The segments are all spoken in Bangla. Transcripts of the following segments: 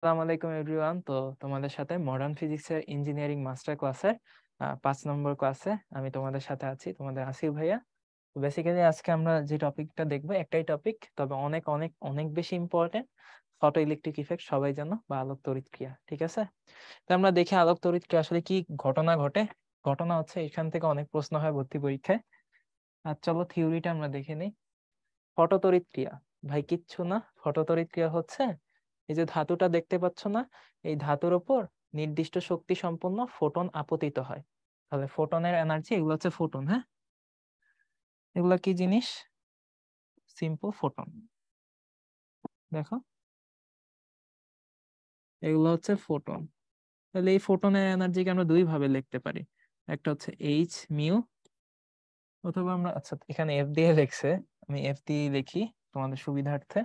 আসসালামু আলাইকুম এভরিওয়ান। তো তোমাদের সাথে মডার্ন ফিজিক্সের ইঞ্জিনিয়ারিং মাস্টার ক্লাসের 5 নম্বর ক্লাসে আমি তোমাদের সাথে আছি, তোমাদের আসিফ ভাইয়া। তো বেসিক্যালি আজকে আমরা যে টপিকটা দেখবো একটাই টপিক, তবে অনেক অনেক অনেক বেশি ইম্পর্টেন্ট। ফটো ইলেকট্রিক ইফেক্ট সবাই জানো, বা আলোক তড়িৎ ক্রিয়া। ঠিক আছে, তো আমরা দেখি আলোক তড়িৎ ক্রিয়া আসলে কি ঘটনা ঘটে। ঘটনা হচ্ছে এখান থেকে অনেক প্রশ্ন হয় ভর্তি পরীক্ষায়। আর চলো থিওরিটা আমরা দেখে নিই। ফটো তড়িৎ ক্রিয়া ভাই কিচ্ছু না। ফটো তড়িৎ ক্রিয়া হচ্ছে এই যে ধাতুটা দেখতে পাচ্ছ না, এই ধাতুর ওপর নির্দিষ্ট শক্তি সম্পন্ন ফোটন আপতিত হয়। তাহলে ফোটনের এনার্জি, এগুলো হচ্ছে ফোটন। হ্যাঁ, এগুলা কি জিনিস? Simple photon. দেখো, এগুলো হচ্ছে ফোটন। তাহলে এই ফোটনের এনার্জিকে আমরা দুই ভাবে লিখতে পারি। একটা হচ্ছে এইচ মিউ, অথবা আমরা, আচ্ছা এখানে এফ দিয়ে লিখছে, আমি এফ দিয়ে লিখি তোমাদের সুবিধার্থে,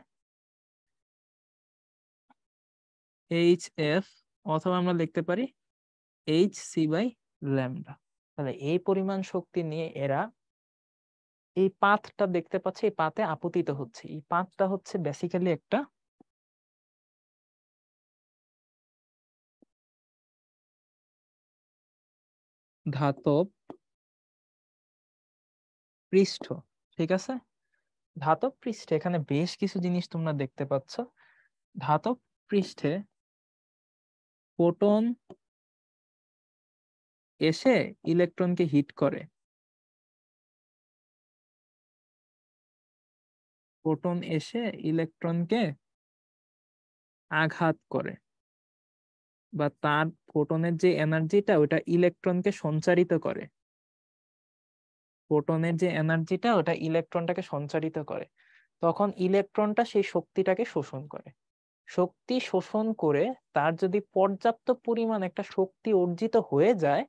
এইচ এফ। অথবা আমরা লিখতে পারি এইচ সি বাই ল্যামডা। তাহলে এই পরিমাণ শক্তি নিয়ে এরা এই পাথটা দেখতে পাচ্ছে, এই পাতে আপতিত হচ্ছে। এই পাথটা হচ্ছে বেসিক্যালি একটা ধাতব পৃষ্ঠ। ঠিক আছে, ধাতব পৃষ্ঠে এখানে বেশ কিছু জিনিস তোমরা দেখতে পাচ্ছ। ধাতব পৃষ্ঠে ফোটন এসে ইলেকট্রনকে হিট করে। ফোটন এসে ইলেকট্রনকে আঘাত করে, বা তার ফোটনের যে এনার্জিটা ওটা ইলেকট্রনকে সঞ্চারিত করে। ফোটনের যে এনার্জিটা ওটা ইলেকট্রনটাকে সঞ্চারিত করে। তখন ইলেকট্রনটা সেই শক্তিটাকে শোষণ করে। শক্তি শোষণ করে তার যদি পর্যাপ্ত পরিমাণ একটা শক্তি অর্জিত হয়ে যায়,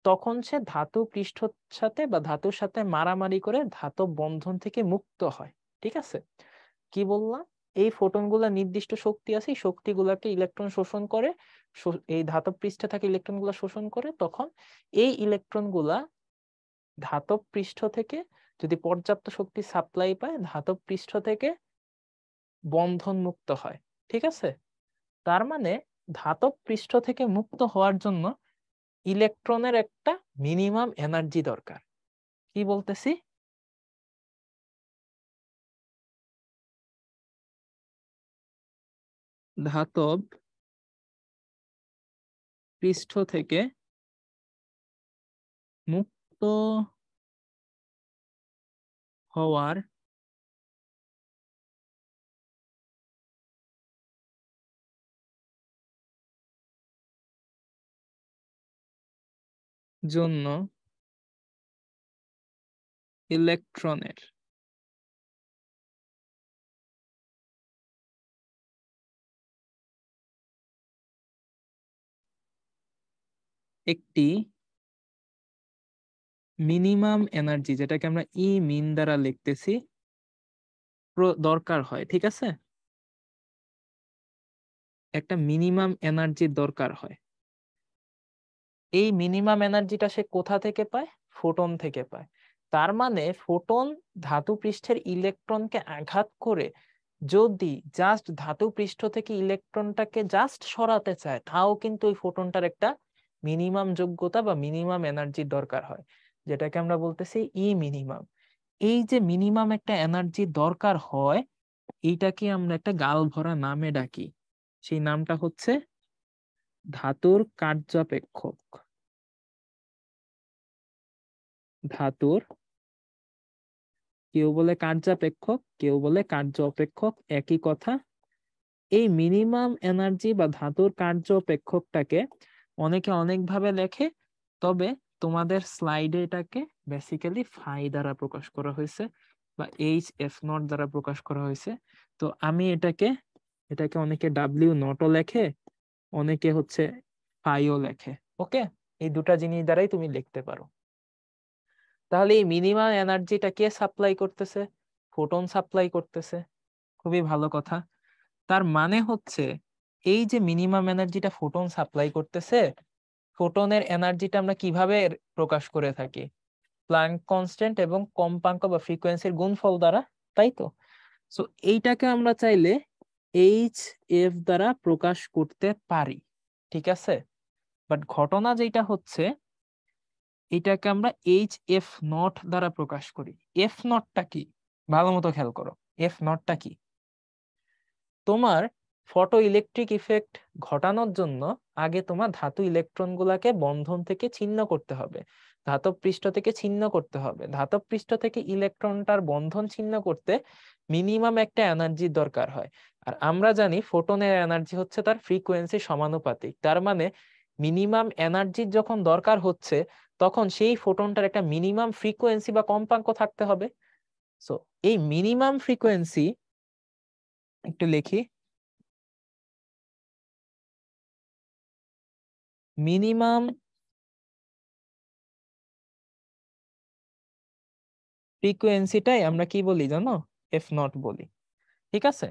তখন সে ধাতু পৃষ্ঠর সাথে বা ধাতুর সাথে মারামারি করে ধাতব বন্ধন থেকে মুক্ত হয়। ঠিক আছে, কি বললাম? এই ফোটনগুলা নির্দিষ্ট শক্তি আছে, এই শক্তিগুলাকে ইলেকট্রন শোষণ করে। এই ধাতব পৃষ্ঠে থাকে ইলেকট্রনগুলা শোষণ করে, তখন এই ইলেকট্রনগুলা ধাতব পৃষ্ঠ থেকে যদি পর্যাপ্ত শক্তি সাপ্লাই পায়, ধাতব পৃষ্ঠ থেকে বন্ধন মুক্ত হয়। ঠিক আছে, তার মানে ধাতব পৃষ্ঠ থেকে মুক্ত হওয়ার জন্য ইলেকট্রনের একটা মিনিমাম এনার্জি দরকার। কি বলতেছি? ধাতব পৃষ্ঠ থেকে মুক্ত হওয়ার জন্য ইলেকট্রনের একটি মিনিমাম এনার্জি, যেটাকে আমরা ই মিন দ্বারা লিখতেছি, দরকার হয়। ঠিক আছে, একটা মিনিমাম এনার্জির দরকার হয়। এই মিনিমাম এনার্জিটা সে কোথা থেকে পায়? ফোটন থেকে পায়। তার মানে ফোটন ধাতু পৃষ্ঠের ইলেকট্রনকে আঘাত করে যদি জাস্ট ধাতু পৃষ্ঠ থেকে ইলেকট্রনটাকে জাস্ট সরাতে চায়, তাও কিন্তু ওই ফোটনটার একটা মিনিমাম যোগ্যতা বা মিনিমাম এনার্জির দরকার হয়, যেটাকে আমরা বলতেছি ই মিনিমাম। এই যে মিনিমাম একটা এনার্জি দরকার হয়, এইটাকে আমরা একটা গাল ভরা নামে ডাকি। সেই নামটা হচ্ছে ধাতুর কার্যাপেক্ষক। ধাতুর, কেউ বলে কার্যাপেক্ষক, কেউ বলে কার্য অপেক্ষক, একই কথা। এই মিনিমাম এনার্জি বা ধাতুর কার্য অপেক্ষকটাকে অনেকে অনেকভাবে লেখে, তবে তোমাদের স্লাইডে এটাকে বেসিক্যালি ফাই দ্বারা প্রকাশ করা হয়েছে, বা এইচ এফ নট দ্বারা প্রকাশ করা হয়েছে। তো আমি এটাকে এটাকে অনেকে ডাব্লিউ নটও লেখে, অনেকে হচ্ছে ফাইও লেখে। ওকে, এই দুটা জিনিস দ্বারাই তুমি লিখতে পারো। তাহলে এই মিনিমাম এনার্জিটা কে সাপ্লাই করতেছে? ফোটন সাপ্লাই করতেছে। খুবই ভালো কথা। তার মানে হচ্ছে এই যে মিনিমাম এনার্জিটা ফোটন সাপ্লাই করতেছে, ফোটনের এনার্জিটা আমরা কিভাবে প্রকাশ করে থাকি? প্ল্যাঙ্ক কনস্ট্যান্ট এবং কম্পাঙ্ক বা ফ্রিকোয়েন্সির গুণফল দ্বারা, তাই তো? সো এইটাকে আমরা চাইলে এইচ এফ দ্বারা প্রকাশ করতে পারি, ঠিক আছে। বাট ঘটনা যেটা হচ্ছে এটাকে আমরা এইচ এফ নট দ্বারা প্রকাশ করি। এফ নটটা কি, ভালো মতো খেয়াল করো, এফ নটটা কি। তোমার ফটো ইলেকট্রিক ইফেক্ট ঘটানোর জন্য আগে তোমার ধাতু ইলেকট্রন গুলাকে বন্ধন থেকে ছিন্ন করতে হবে, ধাতব পৃষ্ঠ থেকে ছিন্ন করতে হবে। ধাতব পৃষ্ঠ থেকে ইলেকট্রনটার বন্ধন ছিন্ন করতে মিনিমাম একটা এনার্জির দরকার হয়। আর আমরা জানি ফোটনের এনার্জি হচ্ছে তার ফ্রিকোয়েন্সি সমানুপাতিক। তার মানে মিনিমাম এনার্জির যখন দরকার হচ্ছে তখন সেই ফোটনটার একটা মিনিমাম ফ্রিকোয়েন্সি বা কম্পাঙ্ক থাকতে হবে। সো এই মিনিমাম ফ্রিকোয়েন্সি একটু লিখি, মিনিমাম ফ্রিকোয়েন্সিটাই আমরা কি বলি জানো, এফ নট বলি, ঠিক আছে।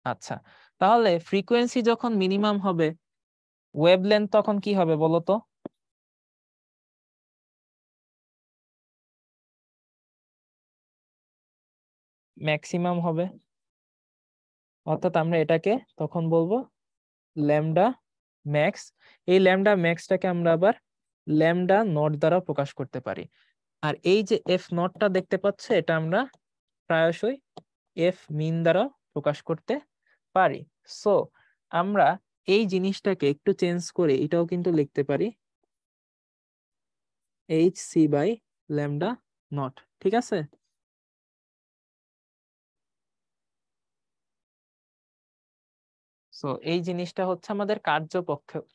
আচ্ছা, তাহলে ফ্রিকোয়েন্সি যখন মিনিমাম হবে ওয়েভলেন্থ তখন কি হবে বলো তো? ম্যাক্সিমাম হবে। অর্থাৎ আমরা এটাকে তখন বলবো ল্যামডা ম্যাক্স। এই ল্যামডা ম্যাক্সটাকে আমরা আবার ল্যামডা নট দ্বারা প্রকাশ করতে পারি। আর এই যে এফ নটটা দেখতে পাচ্ছ এটা আমরা প্রায়শই এফ মিন দ্বারা প্রকাশ করতে পারি। সো আমরা এই জিনিসটাকে একটু চেঞ্জ করে এটাও কিন্তু লিখতে পারি H C by lambda naught, ঠিক আছে। সো এই জিনিসটা হচ্ছে আমাদের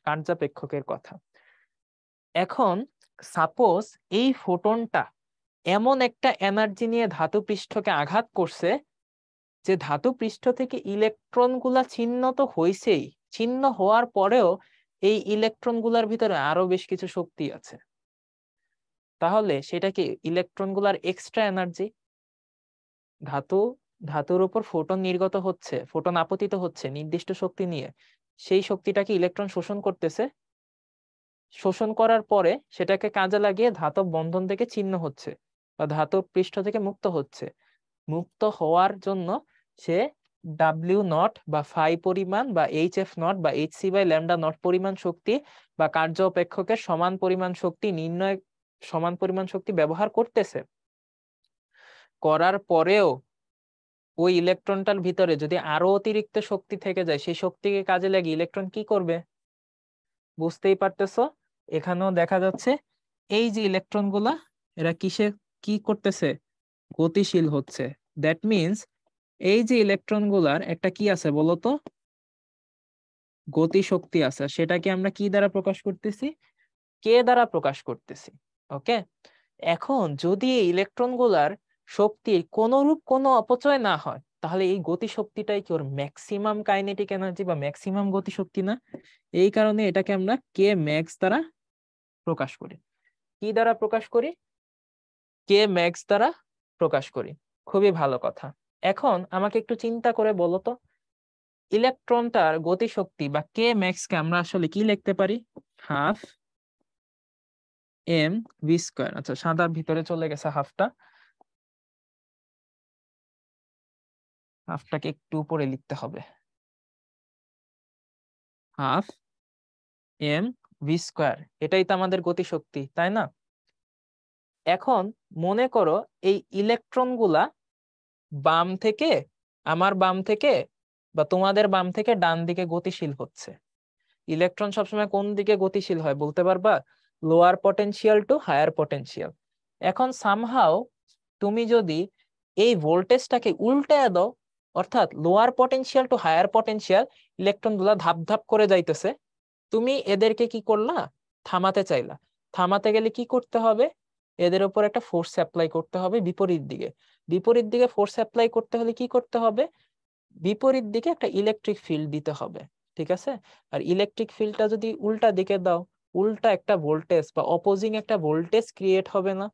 কার্যাপেক্ষকের কথা। এখন সাপোজ এই ফোটনটা এমন একটা এনার্জি নিয়ে ধাতু পৃষ্ঠকে আঘাত করছে যে ধাতু পৃষ্ঠ থেকে ইলেকট্রন গুলা ছিন্ন তো হইছেই, ছিন্ন হওয়ার পরেও এই ইলেকট্রন গুলার ভিতরে আরো বেশ কিছু শক্তি আছে। তাহলে সেটা কি ইলেকট্রন গুলার এক্সট্রা এনার্জি। ধাতু ধাতুর উপর ফোটন নির্গত হচ্ছে, ফোটন আপতিত হচ্ছে নির্দিষ্ট শক্তি নিয়ে, সেই শক্তিটাকে ইলেকট্রন শোষণ করতেছে। শোষণ করার পরে সেটাকে কাজে লাগিয়ে ধাতব বন্ধন থেকে ছিন্ন হচ্ছে বা ধাতব পৃষ্ঠ থেকে মুক্ত হচ্ছে। মুক্ত হওয়ার জন্য সে ডাব্লিউ নট বা ফাই পরিমাণ বা এইচ এফ নট বা H C by lambda naught পরিমাণ শক্তি বা কার্য অপেক্ষকের সমান পরিমাণ শক্তি নির্ণয়, সমান পরিমাণ শক্তি ব্যবহার করতেছে। করার পরেও ওই ইলেকট্রনটার ভিতরে যদি আরো অতিরিক্ত শক্তি থেকে যায় সেই শক্তিকে কাজে লাগিয়ে ইলেকট্রন কি করবে বুঝতেই পারতেছো। এখানেও দেখা যাচ্ছে এই যে ইলেকট্রন গুলা এরা কিসে কি করতেছে, গতিশীল হচ্ছে। দ্যাট মিনস এই যে ইলেকট্রন গুলার একটা কি আছে বলতো, গতি শক্তি আছে। সেটাকে আমরা কি দ্বারা প্রকাশ করতেছি, কে দ্বারা প্রকাশ করতেছি। ওকে, এখন যদি এই ইলেকট্রন গুলার শক্তির কোনরূপ কোনো অপচয় না হয় তাহলে এই গতি শক্তিটাই কি ওর ম্যাক্সিমাম কাইনেটিক এনার্জি বা ম্যাক্সিমাম গতি শক্তি না। এই কারণে এটাকে আমরা কে ম্যাক্স দ্বারা প্রকাশ করি। কি দ্বারা প্রকাশ করি, কে ম্যাক্স দ্বারা প্রকাশ করি। খুবই ভালো কথা। এখন আমাকে একটু চিন্তা করে বলো তো ইলেকট্রনটার গতিশক্তি বা কে ম্যাক্স কে আমরা আসলে কি লিখতে পারি, হাফ এম ভি স্কয়ার। আচ্ছা সাদার ভিতরে চলে গেছে হাফটা, হাফটাকে একটু উপরে লিখতে হবে, হাফ এম ভি স্কয়ার। এটাই তো আমাদের গতিশক্তি, তাই না? এখন মনে করো এই ইলেকট্রন গুলা বাম থেকে, আমার বাম থেকে বা তোমাদের বাম থেকে ডান দিকে গতিশীল হচ্ছে। ইলেকট্রন সবসময় কোন দিকে গতিশীল হয় বলতে পারবা, lower potential to higher potential. এখন সামহাও তুমি যদি এই ভোল্টেজটাকে উল্টায় দাও, অর্থাৎ lower potential to higher potential, electron গুলা ধাপ ধাপ করে যাইতেছে, তুমি এদেরকে কি করলা, থামাতে চাইলা। থামাতে গেলে কি করতে হবে, এদের উপর একটা ফোর্স অ্যাপ্লাই করতে হবে বিপরীত দিকে। বিপরীত দিকে ফোর্স অ্যাপ্লাই করতে হলে কি করতে হবে, বিপরীত দিকে একটা ইলেকট্রিক ফিল্ড দিতে হবে, ঠিক আছে। আর ইলেকট্রিক ফিল্ডটা যদি উল্টা দিকে দাও, উল্টা একটা ভোল্টেজ বা অপোজিং একটা ভোল্টেজ ক্রিয়েট হবে না।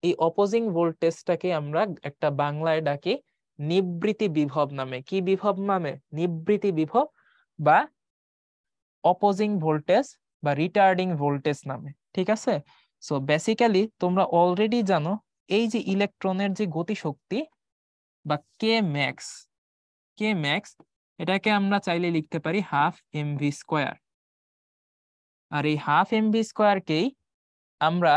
এই অপোজিং ভোল্টেজটাকে আমরা একটা বাংলায় ডাকি নিবৃত্তি বিভব নামে। কি বিভব নামে, নিবৃত্তি বিভব বা অপোজিং ভোল্টেজ বা রিটার্ডিং ভোল্টেজ নামে, ঠিক আছে। সো বেসিক্যালি তোমরা অলরেডি জানো এই যে ইলেকট্রনের যে গতিশক্তি বা কে ম্যাক্স, কে ম্যাক্স এটাকে আমরা চাইলে লিখতে পারি হাফ এমভি স্কোয়ার। আর এই হাফ এমভি স্কোয়ারকেই আমরা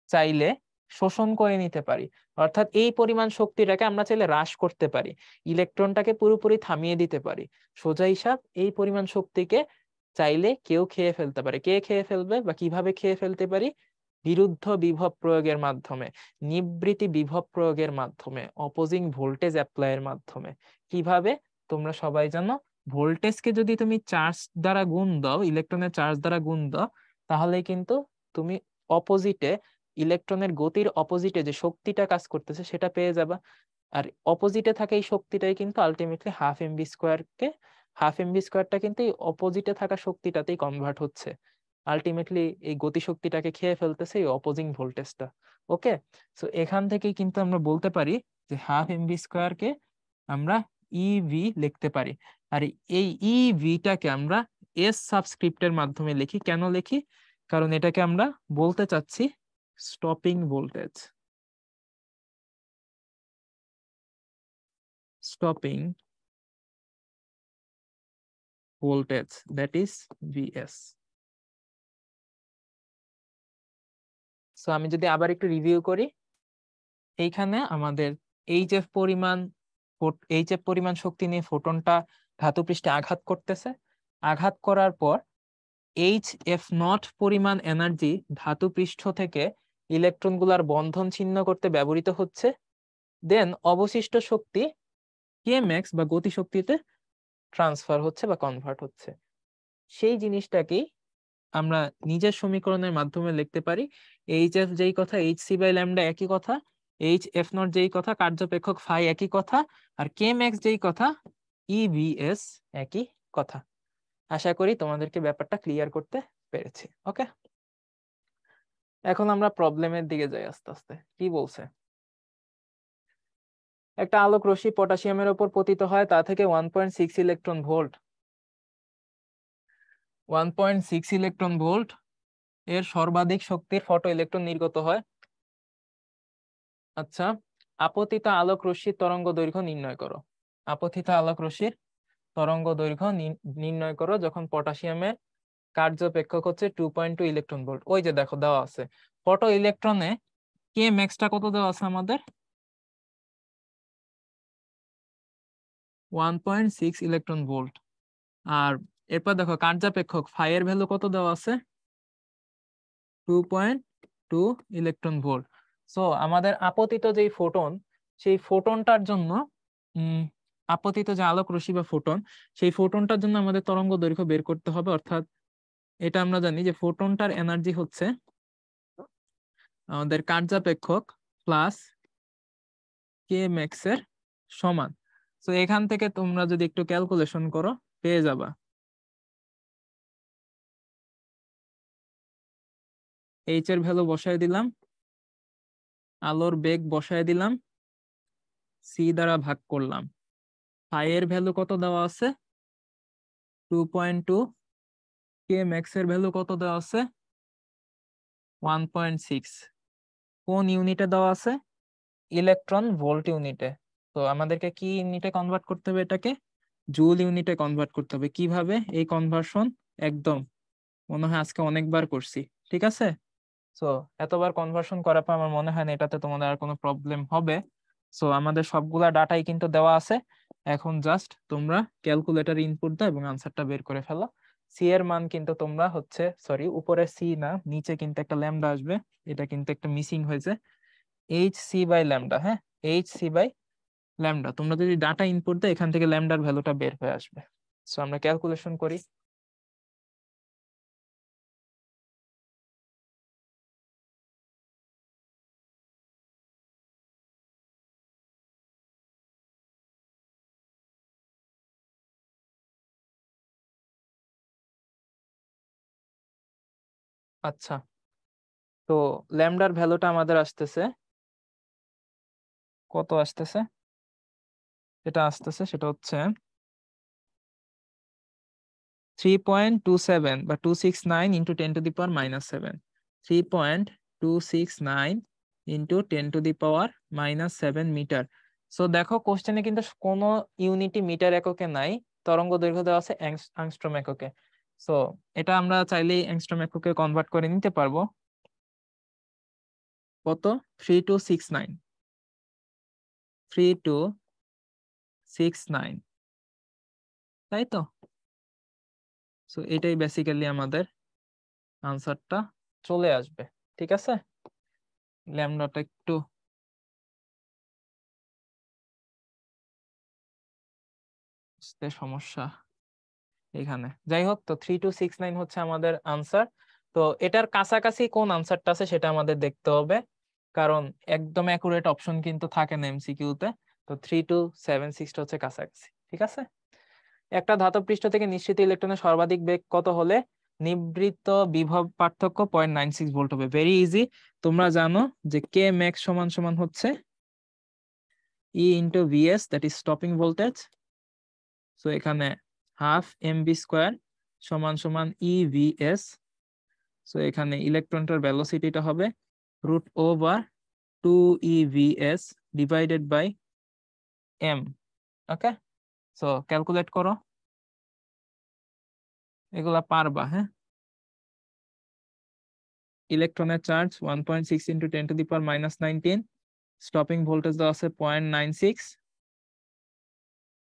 চাইলে শোষণ করে নিতে পারি, অর্থাৎ এই পরিমাণ শক্তিটাকে আমরা চাইলে হ্রাস করতে পারি, ইলেকট্রনটাকে পুরোপুরি থামিয়ে দিতে পারি। সোজা হিসাব, এই পরিমাণ শক্তিকে চাইলে কেউ খেয়ে ফেলতে পারে। কে খেয়ে ফেলবে বা কিভাবে খেয়ে ফেলতে পারি? বিরুদ্ধ বিভব প্রয়োগের মাধ্যমে, নিবৃত্তি বিভব প্রয়োগের মাধ্যমে, অপোজিং ভোল্টেজ অ্যাপ্লাইয়ের মাধ্যমে। কিভাবে? তোমরা সবাই জানো, ভোল্টেজকে যদি তুমি চার্জ দ্বারা গুণ দাও, ইলেকট্রনের চার্জ দ্বারা গুণ দাও, তাহলে কিন্তু তুমি অপোজিটে, ইলেকট্রনের গতির অপোজিটে যে শক্তিটা কাজ করতেছে সেটা পেয়ে যাবা। আর অপোজিটে থাকা এই শক্তিটাই কিন্তু আলটিমেটলি হাফ এমভি স্কোয়ারকে, হাফ এমভি স্কোয়ারটা কিন্তু এই অপোজিটে থাকা শক্তিটাতেই কনভার্ট হচ্ছে। আলটিমেটলি এই গতি শক্তিটাকে খেয়ে ফেলতেছে এই অপোজিং ভোল্টেজটা। ওকে, সো এখান থেকেই কিন্তু আমরা বলতে পারি যে হাফ এমভি স্কোয়ারকে আমরা ইভি লিখতে পারি। আর এই ইভিটাকে আমরা এস সাবস্ক্রিপ্টের মাধ্যমে লিখি। কেন লিখি? কারণ এটাকে আমরা বলতে চাচ্ছি stopping voltage, stopping voltage, that is VS. So আমি যদি আবার একটু রিভিউ করি, এইখানে আমাদের এইচএফ পরিমাণ শক্তি নিয়ে ফোটনটা ধাতু পৃষ্ঠে আঘাত করতেছে। আঘাত করার পর এইচএফ নট পরিমাণ এনার্জি ধাতু পৃষ্ঠ থেকে ইলেকট্রনগুলোর বন্ধন ছিন্ন করতে ব্যবহৃত হচ্ছে। দেন অবশিষ্ট শক্তি কে ম্যাক্স বা গতি শক্তিতে ট্রান্সফার হচ্ছে বা কনভার্ট হচ্ছে। সেই জিনিসটাকেই আমরা নিজের সমীকরণের মাধ্যমে লিখতে পারি। এইচ এফ যেই কথা, এইচ সি বাই ল্যামডা একই কথা, এইচ এফ নট যেই কথা, কার্যপেক্ষক ফাই একই কথা, আর কে ম্যাক্স যেই কথা, ইভিএস একই কথা। আশা করি তোমাদেরকে ব্যাপারটা ক্লিয়ার করতে পেরেছি। ওকে, এখন আমরা প্রবলেমের দিকে যাই আস্তে আস্তে। কি বলছে? একটা আলোক রশ্মি পটাশিয়ামের উপর পতিত হয়, তা থেকে 1.6 ইলেকট্রন ভোল্ট, 1.6 ইলেকট্রন ভোল্ট এর সর্বাধিক শক্তির ফটো ইলেকট্রন নির্গত হয়। আচ্ছা, আপতিত আলোক রশ্মির তরঙ্গ দৈর্ঘ্য নির্ণয় করো। আপতিত আলোক রশ্মির তরঙ্গ দৈর্ঘ্য নির্ণয় করো যখন পটাশিয়ামের কার্যপেক্ষক হচ্ছে 2.2 ইলেকট্রন ভোল্ট। ওই যে দেখো দেওয়া আছে, ফটো ইলেকট্রনে কে ম্যাক্সটা কত দেওয়া আছে আমাদের? 1.6 ইলেকট্রন ভোল্ট। আর এরপর দেখো কার্যপেক্ষক ফাই এর ভ্যালু কত দেওয়া আছে? 2.2 ইলেকট্রন ভোল্ট। সো আমাদের আপতিত যেই ফোটন, সেই ফোটনটার জন্য আপতিত যে আলোক রশ্মি বা ফোটন, সেই ফোটনটার জন্য আমাদের তরঙ্গ দৈর্ঘ্য বের করতে হবে। অর্থাৎ এটা আমরা জানি যে ফোটনটার এনার্জি হচ্ছে আমাদের কার্যপেক্ষক প্লাস কে ম্যাক্স এর সমান। তো এখান থেকে তোমরা যদি একটু ক্যালকুলেশন করো পেয়ে যাবা। এইচ এর ভ্যালু বসায় দিলাম, আলোর বেগ বসায় দিলাম, সি দ্বারা ভাগ করলাম। ফাই এর ভ্যালু কত দেওয়া আছে? 2.2। কে ম্যাক্স এর ভ্যালু কত দেওয়া আছে? 1.6। কোন ইউনিটে দেওয়া আছে? ইলেকট্রন ভোল্ট ইউনিটে। তো আমাদেরকে কি ইউনিটে কনভার্ট করতে হবে? এটাকে জুল ইউনিটে কনভার্ট করতে হবে। কিভাবে এই কনভার্সন? একদম মনে হয় আজকে অনেকবার করছি, ঠিক আছে। সো এতবার কনভার্সন করার পর আমার মনে হয় না এটাতে তোমাদের আর কোনো প্রবলেম হবে। সো আমাদের সবগুলা ডাটাই কিন্তু দেওয়া আছে। এখন জাস্ট তোমরা ক্যালকুলেটর ইনপুট দাও এবং আনসারটা বের করে ফেলো। সি এর মান কিন্তু তোমরা হচ্ছে, সরি উপরে সি না, নিচে কিন্তু একটা ল্যামডা আসবে, এটা কিন্তু একটা মিসিং হয়েছে। এইচ সি বাই ল্যামডা, হ্যাঁ, এইচ সি বাই ল্যামডা। তোমরা যদি ডাটা ইনপুট দাও এখান থেকে ল্যামডার ভ্যালুটা বের হয়ে আসবে। সো আমরা ক্যালকুলেশন করি। আচ্ছা, তো ল্যামডার ভ্যালুটা আমাদের আসতেছে কত? আসতেছে যেটা আসতেছে সেটা হচ্ছে 3.27 বা 269 ইন্টু 10⁻⁻7, 3.269 ইন্টু 10⁻⁻7 মিটার। সো দেখো কোশ্চেনে কিন্তু কোনো ইউনিটই মিটার এককে নাই, তরঙ্গ দৈর্ঘ্য দেওয়া আছে অ্যাংস্ট্রম এককে। সো এটা আমরা চাইলেই অ্যাংস্ট্রম এককে কনভার্ট করে নিতে পারবো। কত? 3269, 3269, তাই তো? সো এটাই বেসিক্যালি আমাদের আনসারটা চলে আসবে। ঠিক আছে, ল্যামডাটা একটু সমস্যা এখানে। যাই হোক, তো 3269 হচ্ছে আমাদের আনসার। তো এটার কাছাকাছি কোন আনসারটা আছে সেটা আমাদের দেখতে হবে, কারণ একদম অ্যাকুরেট অপশন কিন্তু থাকে না এমসিকিউতে। তো 3276 হচ্ছে কাছাকাছি। ঠিক আছে, একটা ধাতব পৃষ্ঠ থেকে নিঃসৃত ইলেকট্রনের সর্বাধিক বেগ কত হলে নিবৃত্ত বিভব পার্থক্য 0.96 ভোল্ট হবে? ভেরি ইজি, তোমরা জানো যে কে ম্যাক্স সমান সমান হচ্ছে E into VS, that is stopping voltage. So এখানে হাফ এমবি স্কোয়ার সমান সমান ইভিএস। সো এখানে ইলেকট্রনটার ভেলোসিটিটা হবে √2 EVS divided by M. Okay, so calculate করো, এগুলা পারবা? হ্যাঁ, ইলেকট্রনের চার্জ 1.6 × 10⁻⁻19, স্টপিং ভোল্টেজ দেওয়া আছে 0.96,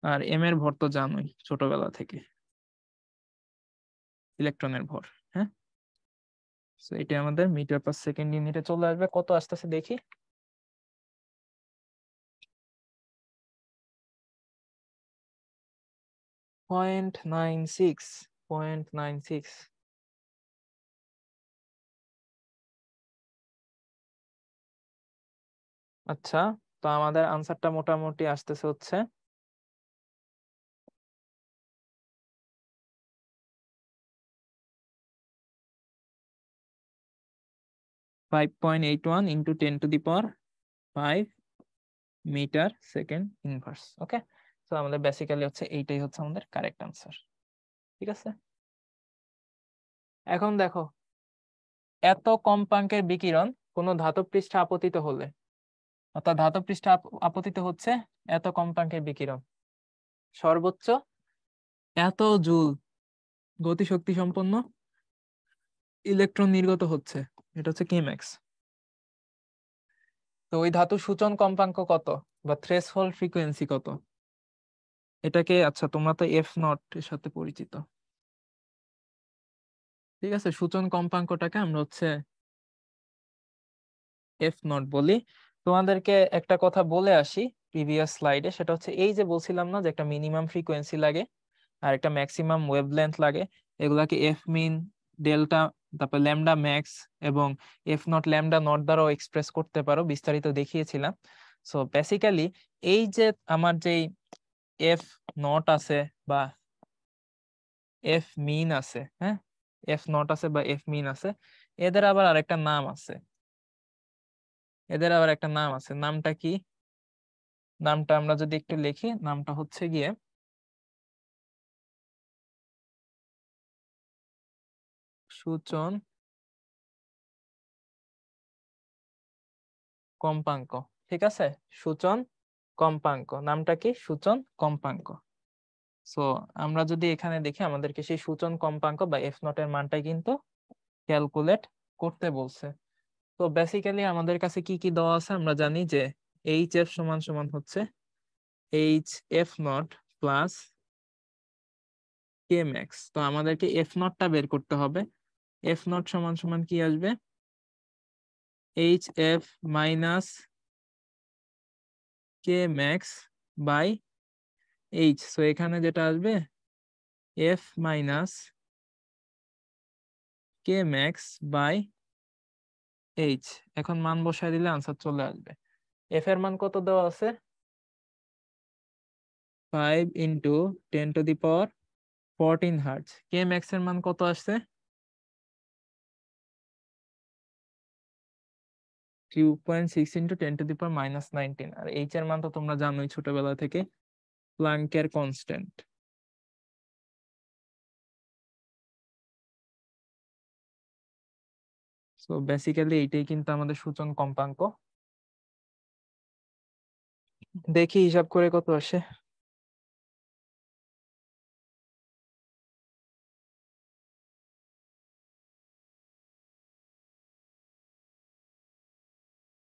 আর এম এর ভর তো জানোই ছোটবেলা থেকে, ইলেকট্রনের ভর। হ্যাঁ, সো এটা আমাদের মিটার পার সেকেন্ড ইউনিটে চলে আসবে। কত আসতেছে দেখি? 0.96, 0.96। আচ্ছা, তো আমাদের আনসারটা মোটামুটি আসতেছে হচ্ছে 5.81 × 10⁵ মিটার সেকেন্ড ইনভার্স। ওকে, তো আমাদের বেসিক্যালি হচ্ছে এইটাই হচ্ছে আমাদের কারেক্ট আনসার। ঠিক আছে, এখন দেখো, এত কম্পাঙ্কের বিকিরণ কোন ধাতব পৃষ্ঠে আপতিত হলে, অর্থাৎ ধাতব পৃষ্ঠে আপতিত হচ্ছে এত কম্পাঙ্কের বিকিরণ, সর্বোচ্চ এত জুল গতিশক্তি সম্পন্ন ইলেকট্রন নির্গত হচ্ছে, এটা হচ্ছে কেম্যাক্স। তো ওই ধাতুর সূচন কম্পাঙ্ক কত বা থ্রেশহোল্ড ফ্রিকোয়েন্সি কত? এটাকে, আচ্ছা তোমরা তো এফ নট এর সাথে পরিচিত, ঠিক আছে, সূচন কম্পাঙ্কটাকে আমরা হচ্ছে এফ নট বলি। তোমাদেরকে একটা কথা বলে আসি প্রিভিয়াস স্লাইডে, সেটা হচ্ছে এই যে বলছিলাম না যে একটা মিনিমাম ফ্রিকোয়েন্সি লাগে আর একটা ম্যাক্সিমাম ওয়েভলেন্থ লাগে, এগুলাকে এফ মিন, ডেল্টা, তারপর ল্যামডা ম্যাক্স এবং এফ নট ল্যামডা নট দ্বারাও এক্সপ্রেস করতে পারো, বিস্তারিত দেখিয়েছিলাম। সো বেসিক্যালি এই যে আমার যেই এফ নট আছে বা এফ মিন আছে, হ্যাঁ, এফ নট আছে বা এফ মিন আছে, এদের আবার আরেকটা নাম আছে, এদের আবার একটা নাম আছে। নামটা কি? নামটা আমরা যদি একটু লিখি, নামটা হচ্ছে গিয়ে সূচন কম্পাঙ্ক। ঠিক আছে, সূচন কম্পাঙ্ক, নামটা কি? সূচন কম্পাঙ্ক। সো আমরা যদি এখানে দেখি, আমাদেরকে সেই সূচন কম্পাঙ্ক বা এফ নট এর মানটাই কিন্তু ক্যালকুলেট করতে বলছে। তো বেসিক্যালি আমাদের কাছে কি কি দেওয়া আছে? আমরা জানি যে এইচ এফ সমান সমান হচ্ছে H F not plus K max. তো আমাদেরকে এফ নটটা বের করতে হবে। এফ নট সমান সমান কি আসবে? H F minus K max by H. So এখানে যেটা আসবে F minus K max by H. এখন মান বসায় দিলে আনসার চলে আসবে। এফ এর মান কত দেওয়া আছে? 5 × 10⁻14 হার্টজ। কে ম্যাক্স এর মান কত আসছে? 2.6 × 10⁻⁻19। আর এইচ এর মান তো তোমরা জানোই ছোটবেলা থেকে, প্লাঙ্কের কনস্ট্যান্ট। সো বেসিক্যালি এইটাই কিন্তু আমাদের সূচন কম্পাঙ্ক। দেখি হিসাব করে কত আসে।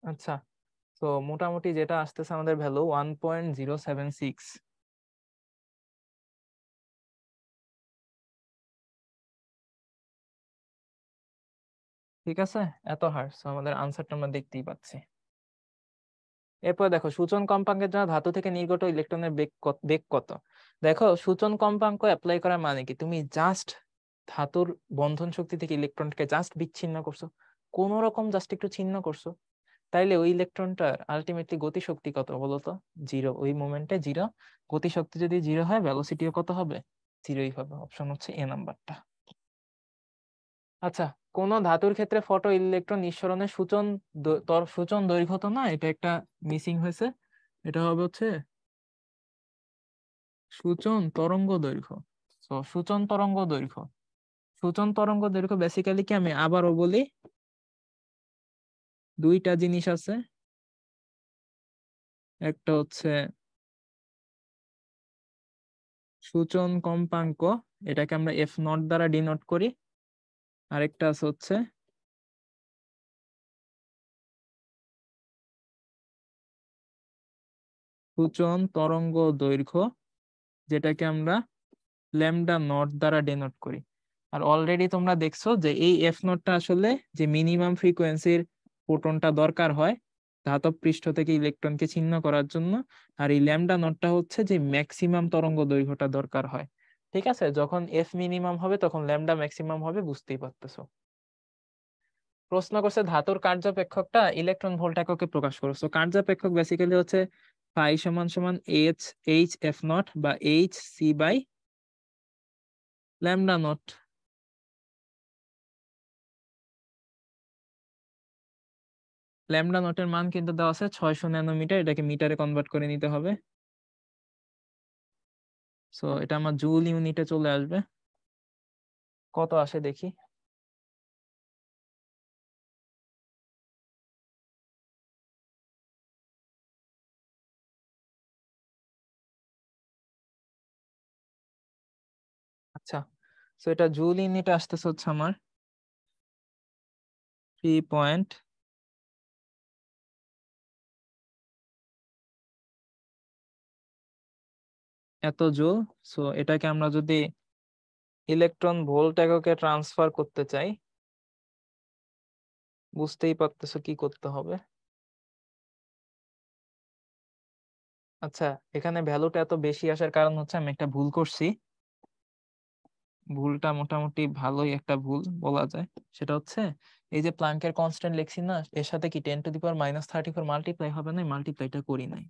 আচ্ছা, তো মোটামুটি যেটা আসতেছে আমাদের ভ্যালু 1.076। ঠিক আছে, এত হার্টজ আমাদের আনসারটা আমরা দেখতেই পাচ্ছি। এরপর দেখো সূচন কম্পাঙ্কের জন্য ধাতু থেকে নির্গত ইলেকট্রনের বেগ কত। দেখো সূচন কম্পাঙ্ক অ্যাপ্লাই করার মানে কি, তুমি জাস্ট ধাতুর বন্ধন শক্তি থেকে ইলেকট্রনকে জাস্ট বিচ্ছিন্ন করছো, কোন রকম জাস্ট একটু ছিন্ন করছো, তাইলে ওই ইলেকট্রনটার আলটিমেটলি গতি শক্তি কত বলতো? জিরো। ওই মোমেন্টে জিরো। গতি শক্তি যদি জিরো হয়, ভ্যালোসিটিও কত হবে? জিরোই হবে। অপশন হচ্ছে এ নাম্বারটা। আচ্ছা, কোন ধাতুর ক্ষেত্রে ফটো ইলেকট্রন নিঃসরণের সূচন দৈর্ঘ্য তো না, এটা একটা মিসিং হয়েছে, এটা হবে হচ্ছে সূচন তরঙ্গ দৈর্ঘ্য। তো সূচন তরঙ্গ দৈর্ঘ্য, সূচন তরঙ্গ দৈর্ঘ্য বেসিক্যালি কি, আমি আবারও বলি, দুইটা জিনিস আছে। একটা হচ্ছে সূচন কম্পাঙ্ক, এটাকে আমরা এফ নট দ্বারা ডিনোট করি। আরেকটা আছে হচ্ছে সূচন তরঙ্গ দৈর্ঘ্য, যেটাকে আমরা ল্যামডা নট দ্বারা ডেনোট করি। আর অলরেডি তোমরা দেখছো যে এই এফ নটটা আসলে যে মিনিমাম ফ্রিকোয়েন্সির ফোটনটা দরকার হয় ধাতব পৃষ্ঠ থেকে ইলেকট্রনকে ছিন্ন করার জন্য, আর এই ল্যামডা নটটা হচ্ছে যে ম্যাক্সিমাম তরঙ্গ দৈর্ঘ্যটা দরকার হয়। ঠিক আছে, যখন এফ মিনিমাম হবে তখন ল্যামডা ম্যাক্সিমাম হবে, বুঝতেই পারতেছো। প্রশ্ন করছে ধাতুর কার্যপেক্ষকটা ইলেকট্রন ভোল্ট এককে প্রকাশ করছো। কার্যপেক্ষক বেসিক্যালি হচ্ছে ফাই সমান সমান এইচ এইচ এফ নট বা H C by lambda not. Lambda নটের মান কিন্তু দেওয়া আছে 600 ন্যানোমিটার, এটাকে মিটারে কনভার্ট করে নিতে হবে। সো এটা আমার জুল ইউনিটে চলে আসবে। কত আসে দেখি। আচ্ছা, সো এটা জুল ইউনিটে আসতেছে হচ্ছে আমার 3 এত জুল। সো এটাকে আমরা যদি ইলেকট্রন ভোল্ট এককে ট্রান্সফার করতে চাই, বুঝতেই পারতেছো কি করতে হবে। আচ্ছা, এখানে ভ্যালুটা এত বেশি আসার কারণ হচ্ছে আমি একটা ভুল করছি। ভুলটা মোটামুটি ভালোই একটা ভুল বলা যায়। সেটা হচ্ছে এই যে প্লাঙ্কের কনস্ট্যান্ট লিখছি না, এর সাথে কি 10⁻⁻34 মাল্টিপ্লাই হবে না, মাল্টিপ্লাইটা করি নাই।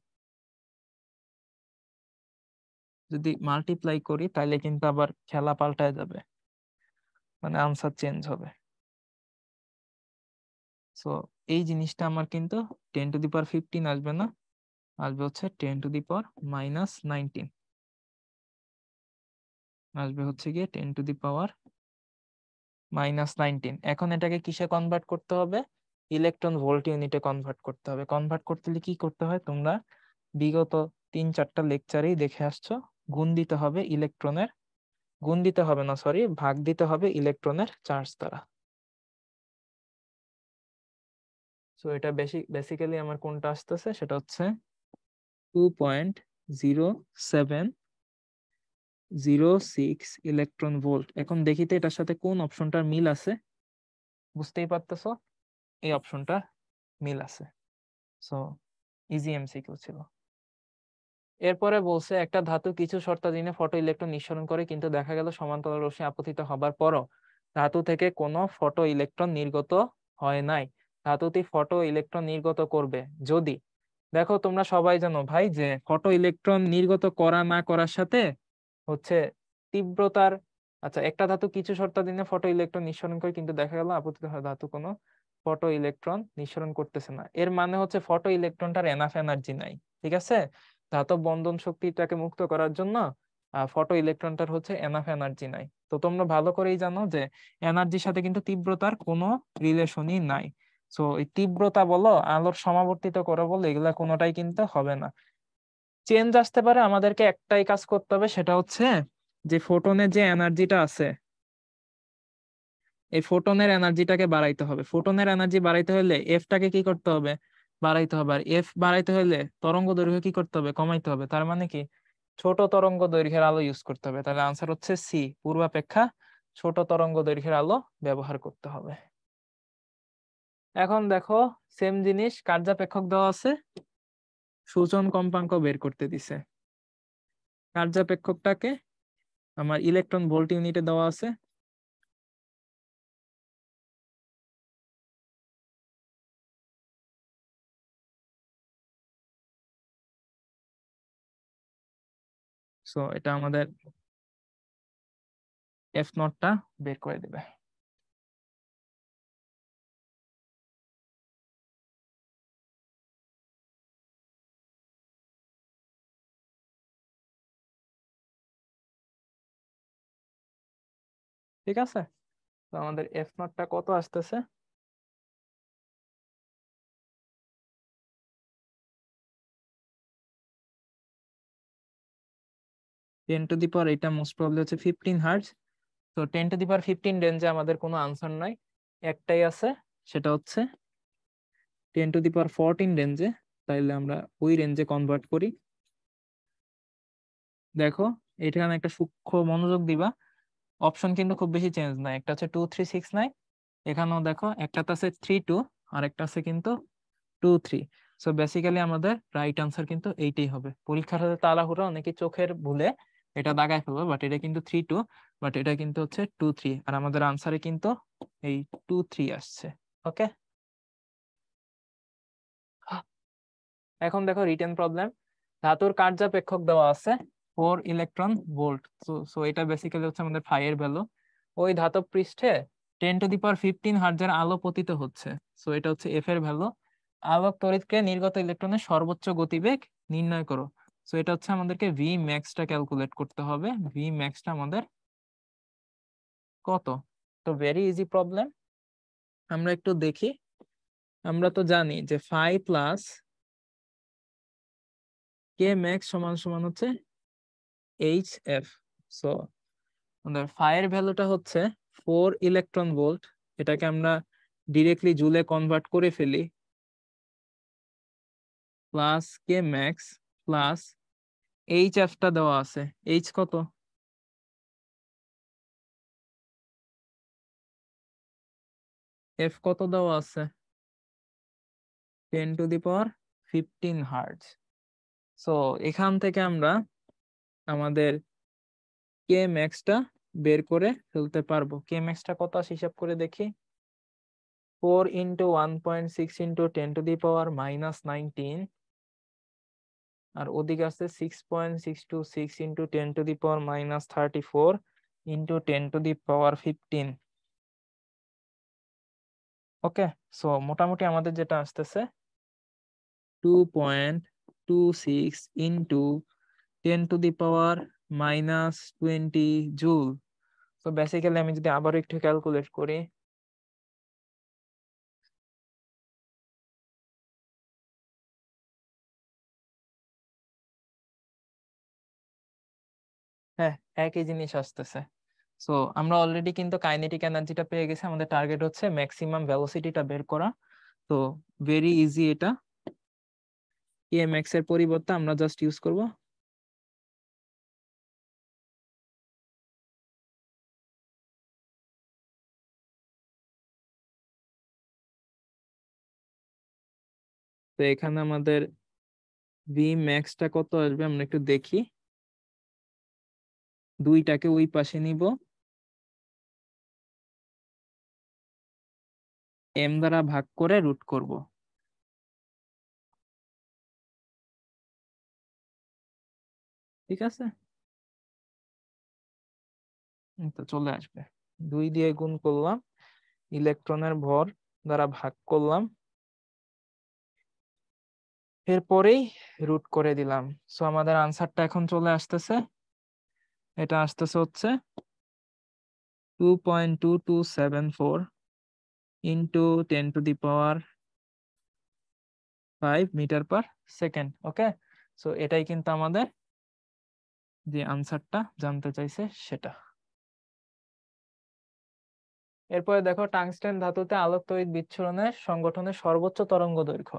যদি মাল্টিপ্লাই করি তাহলে কিন্তু আবার খেলা পাল্টায় যাবে, মানে আনসার চেঞ্জ হবে। সো এই জিনিসটা আমার কিন্তু 10⁻15 আসবে না, আসবে হচ্ছে 10⁻⁻19, আসবে হচ্ছে গিয়ে 10⁻⁻19। এখন এটাকে কিসে কনভার্ট করতে হবে? ইলেকট্রন ভোল্ট ইউনিটে কনভার্ট করতে হবে। কনভার্ট করতে হলে কি করতে হয় তোমরা বিগত 3-4টা লেকচারেই দেখে আসছো, গুণ দিতে হবে ইলেকট্রনের, গুণ দিতে হবে না, সরি, ভাগ দিতে হবে ইলেকট্রনের চার্জ দ্বারা। সো এটা বেসিক্যালি আমার কোনটা আসতেছে, সেটা হচ্ছে 2.0706 ইলেকট্রন ভোল্ট। এখন দেখিতে এটার সাথে কোন অপশনটার মিল আছে, বুঝতেই পারতেছো, এই অপশনটা মিল আছে। সো ইজি এমসিকিউ ছিল। এরপরে বলছে একটা ধাতু কিছু শর্তাধীনে ফটো ইলেকট্রন নিঃসরণ করে, কিন্তু দেখা গেল সমান্তরাল রশ্মি আপতিত হবার পরও ধাতু থেকে কোনো ফটো ইলেকট্রন নির্গত হয় নাই। ধাতুটি ফটো ইলেকট্রন নির্গত করবে যদি, দেখো তোমরা সবাই জানো ভাই যে ফটো ইলেকট্রন নির্গত করা না করার সাথে হচ্ছে তীব্রতার, আচ্ছা একটা ধাতু কিছু শর্তাধীনে ফটো ইলেকট্রন নিঃসরণ করে কিন্তু দেখা গেল আপতিত হয় ধাতু কোনো ফটো ইলেকট্রন নিঃসরণ করতেছে না, এর মানে হচ্ছে ফটো ইলেকট্রনটার এনাফ এনার্জি নাই। ঠিক আছে, ধাতব বন্ধন শক্তিটাকে মুক্ত করার জন্য ফটো ইলেকট্রনটার হচ্ছে এনাফ এনার্জি নাই। তো তোমরা ভালো করেই জানো যে এনার্জির সাথে কিন্তু তীব্রতার কোনো রিলেশনই নাই। সো এই তীব্রতা বলো, আলোর সমাবর্তিত করে বলো, এগুলা কোনোটাই কিন্তু হবে না। চেঞ্জ আসতে পারে, আমাদেরকে একটাই কাজ করতে হবে, সেটা হচ্ছে যে ফোটনের যে এনার্জিটা আছে, এই ফোটনের এনার্জিটাকে বাড়াইতে হবে। ফোটনের এনার্জি বাড়াইতে হলে এফটাকে কি করতে হবে? বাড়াইতে হবে, আর এফ বাড়াইতে হলে তরঙ্গ দৈর্ঘ্য কি করতে হবে, কমাইতে হবে। তার মানে কি ছোট তরঙ্গ দৈর্ঘ্যের আলো ইউজ করতে হবে। তাহলে আনসার হচ্ছে সি, পূর্বাপেক্ষা ছোট তরঙ্গ দৈর্ঘ্যের আলো ব্যবহার করতে হবে। এখন দেখো সেম জিনিস, কার্যাপেক্ষক দেওয়া আছে, সূচন কম্পাঙ্ক বের করতে দিছে। কার্যাপেক্ষকটাকে আমার ইলেকট্রন ভোল্ট ইউনিটে দেওয়া আছে। সো এটা আমাদের এফ নটটা বের করে দিবে। ঠিক আছে, তো আমাদের এফ নটটা কত আসতেছে, 10⁻, এটা মোস্ট প্রবলি হচ্ছে 15 হার্জ। তো 10⁻15 রেঞ্জে আমাদের কোনো আনসার নাই, একটাই আছে, সেটা হচ্ছে 10⁻14 রেঞ্জে। তাইলে আমরা ওই রেঞ্জে কনভার্ট করি। দেখো এখানে একটা সূক্ষ্ম মনোযোগ দিবা, অপশন কিন্তু খুব বেশি চেঞ্জ নাই, একটা হচ্ছে 2369, এখানেও দেখো একটাতে আছে 32 আর একটা আছে কিন্তু 23। সো বেসিক্যালি আমাদের রাইট আনসার কিন্তু এইটাই হবে। পরীক্ষার সাথে তাড়াহুড়া অনেকে চোখের ভুলে এটা দাগায় ফেলবে, বাট এটা কিন্তু 32, বাট এটা কিন্তু হচ্ছে 23, আর আমাদের আনসারে কিন্তু এই 23 আসছে। ওকে, এখন দেখো রিটেন প্রবলেম। ধাতুর কার্যাপেক্ষক দেওয়া আছে 4 ইলেকট্রন ভোল্ট। সো এটা বেসিক্যালি হচ্ছে আমাদের ফাই এর ভ্যালু। ওই ধাতব পৃষ্ঠে 10⁻15 হার্জের আলো পতিত হচ্ছে। সো এটা হচ্ছে এফ এর ভ্যালু। আলোক তড়িৎকে নির্গত ইলেকট্রনের সর্বোচ্চ গতিবেগ নির্ণয় করো। সো এটা হচ্ছে আমাদেরকে ভি ম্যাক্সটা ক্যালকুলেট করতে হবে। ভি ম্যাক্সটা আমাদের কত? তো ভেরি ইজি প্রবলেম, আমরা একটু দেখি। আমরা তো জানি যে ফাই প্লাস কে ম্যাক্স সমান সমান হচ্ছে এইচ এফ। সো আমাদের ফাই এর ভ্যালুটা হচ্ছে 4 ইলেকট্রন ভোল্ট। এটাকে আমরা ডিরেক্টলি জুলে কনভার্ট করে ফেলি, plus K max plus H এফটা দেওয়া আছে। এইচ কত? এফ কত দেওয়া আছে? 10⁻15 হার্জ। সো এখান থেকে আমরা আমাদের কে ম্যাক্সটা বের করে ফেলতে পারবো। কে ম্যাক্সটা কত আসে হিসাব করে দেখি। 4 × 1.6 × 10⁻−19, আর ওদিকে আছে 6.626 × 10⁻−34 × 10⁻15। ওকে, সো মোটামুটি আমাদের যেটা আসতেছে 2.26 × 10⁻−20 জুল। তো বেসিক্যালি আমি যদি আবার একটু ক্যালকুলেট করি, হ্যাঁ একই জিনিস আসতেছে। সো আমরা অলরেডি কিন্তু কাইনেটিক এনার্জিটা পেয়ে গেছি, আমাদের টার্গেট হচ্ছে ম্যাক্সিমাম ভেলোসিটিটা বের করা। তো ভেরি ইজি, এটা এমএক্স এর পরিবর্তে আমরা জাস্ট ইউজ করব তো এখানে আমাদের ভি ম্যাক্সটা কত আসবে আমরা একটু দেখি। দুইটাকে ওই পাশে নিব, এম দ্বারা ভাগ করে রুট করব। ঠিক আছে, তো চলে আসবে। 2 দিয়ে গুণ করলাম, ইলেকট্রনের ভর দ্বারা ভাগ করলাম, এরপরেই রুট করে দিলাম। সো আমাদের আনসারটা এখন চলে আসতেছে, এটা আসতেছে হচ্ছে 2.2274 ইন্টু 10⁵ মিটার/সেকেন্ড। ওকে, সো এটাই কিন্তু আমাদের যে আনসারটা জানতে চাইছে সেটা। এরপরে দেখো টাংস্টেন ধাতুতে আলোক তড়িৎ বিচ্ছুরণের সংগঠনের সর্বোচ্চ তরঙ্গ দৈর্ঘ্য।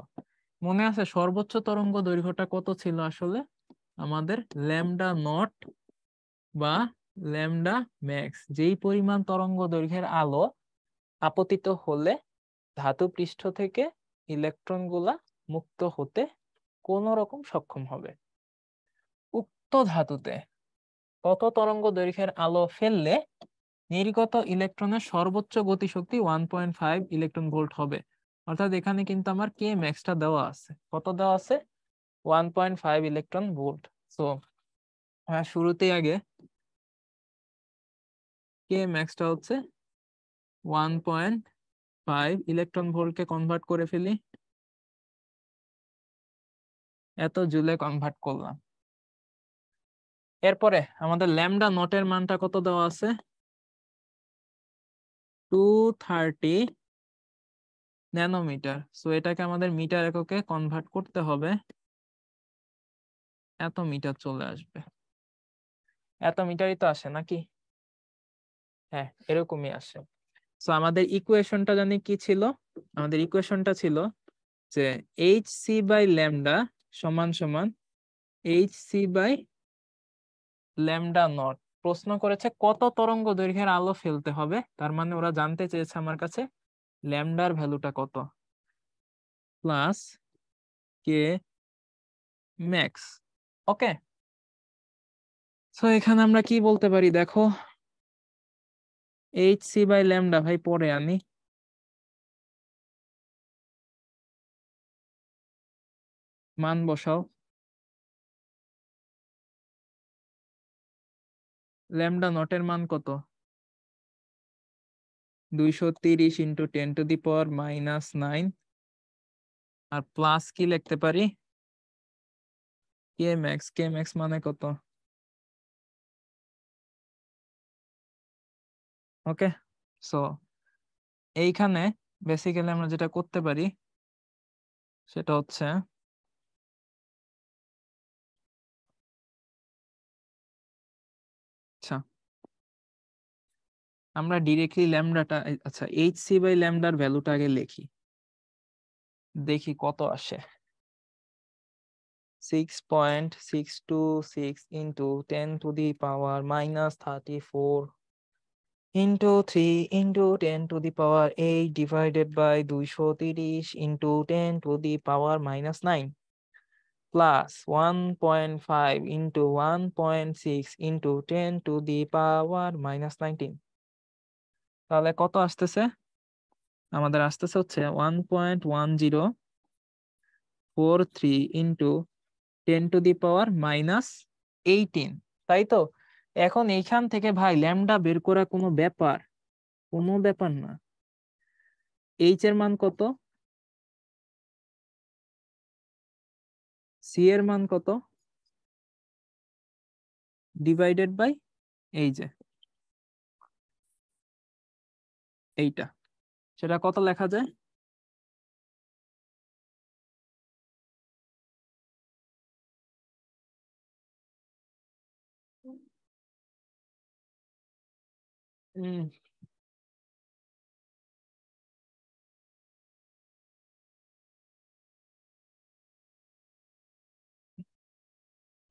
মনে আছে সর্বোচ্চ তরঙ্গ দৈর্ঘ্যটা কত ছিল আসলে? আমাদের ল্যামডা নট বা ল্যামডা ম্যাক্স, যেই পরিমাণ তরঙ্গ দৈর্ঘ্যের আলো আপতিত হলে ধাতু পৃষ্ঠ থেকে ইলেকট্রনগুলা মুক্ত হতে কোন রকম সক্ষম হবে। উক্ত ধাতুতে কত তরঙ্গ দৈর্ঘ্যের আলো ফেললে নির্গত ইলেকট্রনের সর্বোচ্চ গতিশক্তি 1.5 ইলেকট্রন ভোল্ট হবে। অর্থাৎ এখানে কিন্তু আমার কে ম্যাক্সটা দেওয়া আছে। কত দেওয়া আছে? 1.5 ইলেকট্রন ভোল্ট। সো শুরুতেই আগে কে ম্যাক্সটা হচ্ছে 1.5 ইলেকট্রন ভোল্টকে কনভার্ট করে ফেলি, এত জুলে কনভার্ট করলাম। এরপরে আমাদের ল্যামডা নটের মানটা কত দেওয়া আছে? 230 ন্যানোমিটার। সো এটাকে আমাদের মিটার এককে কনভার্ট করতে হবে, এত মিটার চলে আসবে। এত মিটারই তো আসে নাকি? হ্যাঁ, এরকমই আসে। সো আমাদের ইকুয়েশনটা জানি কি ছিল? আমাদের ইকুয়েশনটা ছিল যে এইচ সি বাই ল্যামডা সমান সমান H C by lambda naught. প্রশ্ন করেছে কত তরঙ্গ দৈর্ঘ্যের আলো ফেলতে হবে, তার মানে ওরা জানতে চেয়েছে আমার কাছে ল্যামডার ভ্যালুটা কত, প্লাস কে ম্যাক্স। ওকে, সো এখানে আমরা কি বলতে পারি দেখো, এইচ সি বাই ল্যামডা ভাই পরে আনি, মান বসাও। ল্যামডা নটের মান কত? 230 ইন্টু 10⁻⁻⁹, আর প্লাস কি লিখতে পারি? কে ম্যাক্স। কে ম্যাক্স মানে কত? ওকে, সো এইখানে বেসিক্যালি আমরা যেটা করতে পারি সেটা হচ্ছে, আচ্ছা আমরা ডিরেক্টলি ল্যামডাটা, আচ্ছা এইচ সি বাই ল্যামডার ভ্যালুটা আগে লিখি, দেখি কত আসে। 6.626 into 10⁻⁻34 into 3 into 10⁻8 divided by 230 into 10⁻⁻9 plus 1.5 into 1.6 into 10⁻⁻19। তাহলে কত আসতেছে? আমাদের আসতেছে হচ্ছে 1.1043 ইন্টু 10⁻⁻18, তাই তো? এখন এইখান থেকে ভাই ল্যামডা বের করা কোনো ব্যাপার? কোনো ব্যাপার না। এইচ এর মান কত? সি এর মান কত? ডিভাইডেড বাই এই যে এইটা, সেটা কত লেখা যায়? উম,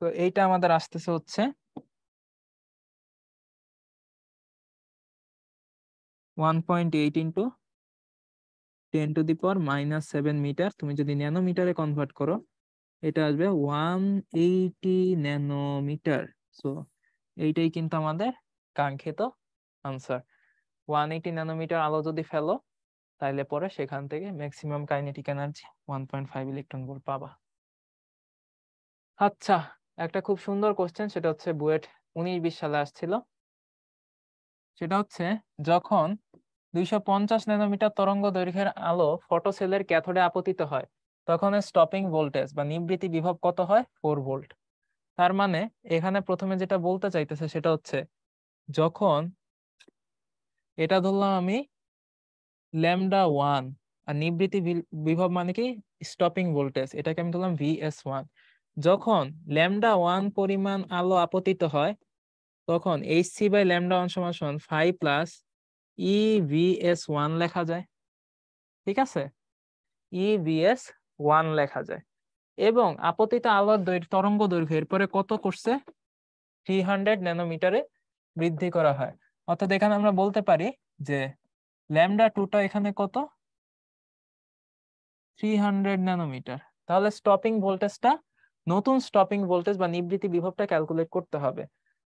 তো এইটা আমাদের আসতেছে হচ্ছে 1.8 ইন্টু 10⁻⁻7 মিটার। তুমি যদি ন্যানোমিটারে কনভার্ট করো এটা আসবে 180 ন্যানোমিটার। সো এইটাই কিন্তু আমাদের কাঙ্ক্ষিত আনসার। 180 ন্যানোমিটার আলো যদি ফেলো তাহলে পরে সেখান থেকে maximum kinetic energy 1.5 electron volt পাবা। আচ্ছা, একটা খুব সুন্দর কোশ্চেন, সেটা হচ্ছে বুয়েট 19-20 সালে আসছিল। সেটা হচ্ছে যখন 250 ন্যানোমিটার তরঙ্গ দৈর্ঘ্যের আলো ফটোসেলের ক্যাথোডে আপতিত হয় তখন স্টপিং ভোল্টেজ বা নিবৃত্তি বিভব কত হয়? 4 ভোল্ট। তার মানে এখানে প্রথমে যেটা বলতে চাইতেছে সেটা হচ্ছে যখন এটা ধরলাম আমি ল্যামডা 1, আর নিবৃত্তি বিভব মানে কি? স্টপিং ভোল্টেজ, এটাকে আমি ধরলাম VS1। যখন ল্যামডা 1 পরিমাণ আলো আপতিত হয় তখন HC বাই ল্যামডা 1 সমান সমান 5 প্লাস EVS1 লেখা যায়। ঠিক আছে, EVS 1 লেখা যায়। এবং আপতিত আলোর তরঙ্গ দৈর্ঘ্য এরপরে কত করছে, 300 ন্যানোমিটারে বৃদ্ধি করা হয়। অর্থাৎ এখানে আমরা বলতে পারি যে λ2টা এখানে কত, 300 ন্যানোমিটার। তাহলে স্টপিং ভোল্টেজটা, নতুন স্টপিং ভোল্টেজ বা নিবৃত্তি বিভবটা ক্যালকুলেট করতে হবে।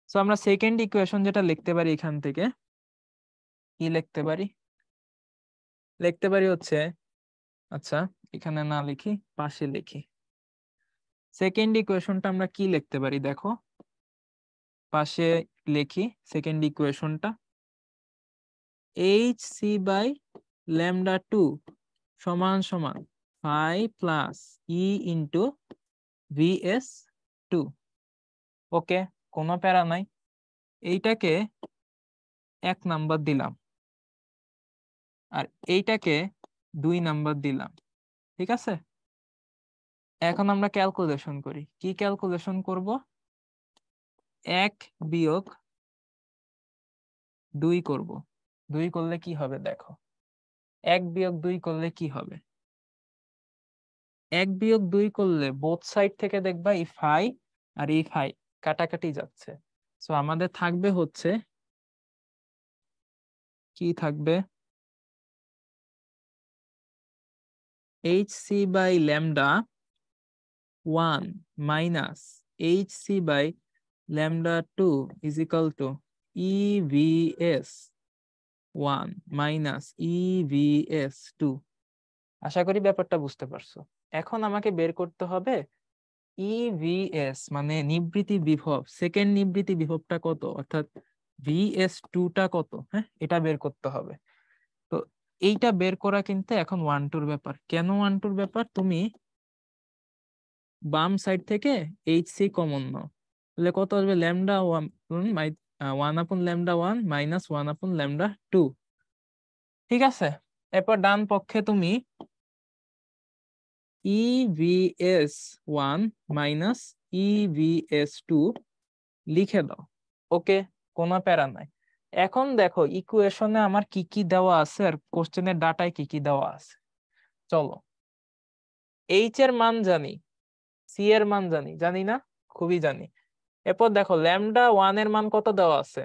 সো আমরা সেকেন্ড ইকুয়েশন যেটা লিখতে পারি এখান থেকে, কি লিখতে পারি, লিখতে পারি হচ্ছে, আচ্ছা এখানে না লিখি, পাশে লিখি। সেকেন্ড ইকুয়েশনটা আমরা কি লিখতে পারি দেখো, পাশে লিখি সেকেন্ড ইকুয়েশনটা, hc বাই λ2 সমান সমান phi plus e into vs2। ওকে, কোনো প্যারা নাই। এইটাকে 1 নাম্বার দিলাম আর এইটাকে 2 নাম্বার দিলাম, ঠিক আছে। এখন আমরা ক্যালকুলেশন করি, কি ক্যালকুলেশন করব, 1 বিয়োগ 2 করব। 2 করলে কি হবে দেখো, 1 বিয়োগ 2 করলে কি হবে, 1 বিয়োগ 2 করলে বোথ সাইড থেকে দেখবা এই ফাই আর এই ফাই কাটাকাটি যাচ্ছে। সো আমাদের থাকবে হচ্ছে, কি থাকবে, hc by λ1 minus hc by λ2 is equal to evs1 minus evs2। আশা করি ব্যাপারটা বুঝতে পারছো। এখন আমাকে বের করতে হবে ইভিএস মানে নিবৃত্তি বিভব, সেকেন্ড নিবৃত্তি বিভবটা কত, অর্থাৎ VS2টা কত, হ্যাঁ এটা বের করতে হবে। তো এইটা বের করা কিন্তু এখন 1-2 ব্যাপার। কেন 1-2 ব্যাপার, তুমি বাম সাইড থেকে HC কমন নাও, তাহলে কত আসবে, λ1 মাইনাস 1/λ2। ঠিক আছে, এরপর ডান পক্ষে তুমি EVS1 মাইনাস EVS2 লিখে দাও। ওকে, কোনো প্যারা নাই। এখন দেখো ইকুয়েশনে আমার কি কি দেওয়া আছে আর কোশ্চেনের ডাটায় কি কি দেওয়া আছে। চলো, এইচ এর মান জানি, সি এর মান জানি, জানি না, খুবই জানি। এরপর দেখো λ1 এর মান কত দেওয়া আছে,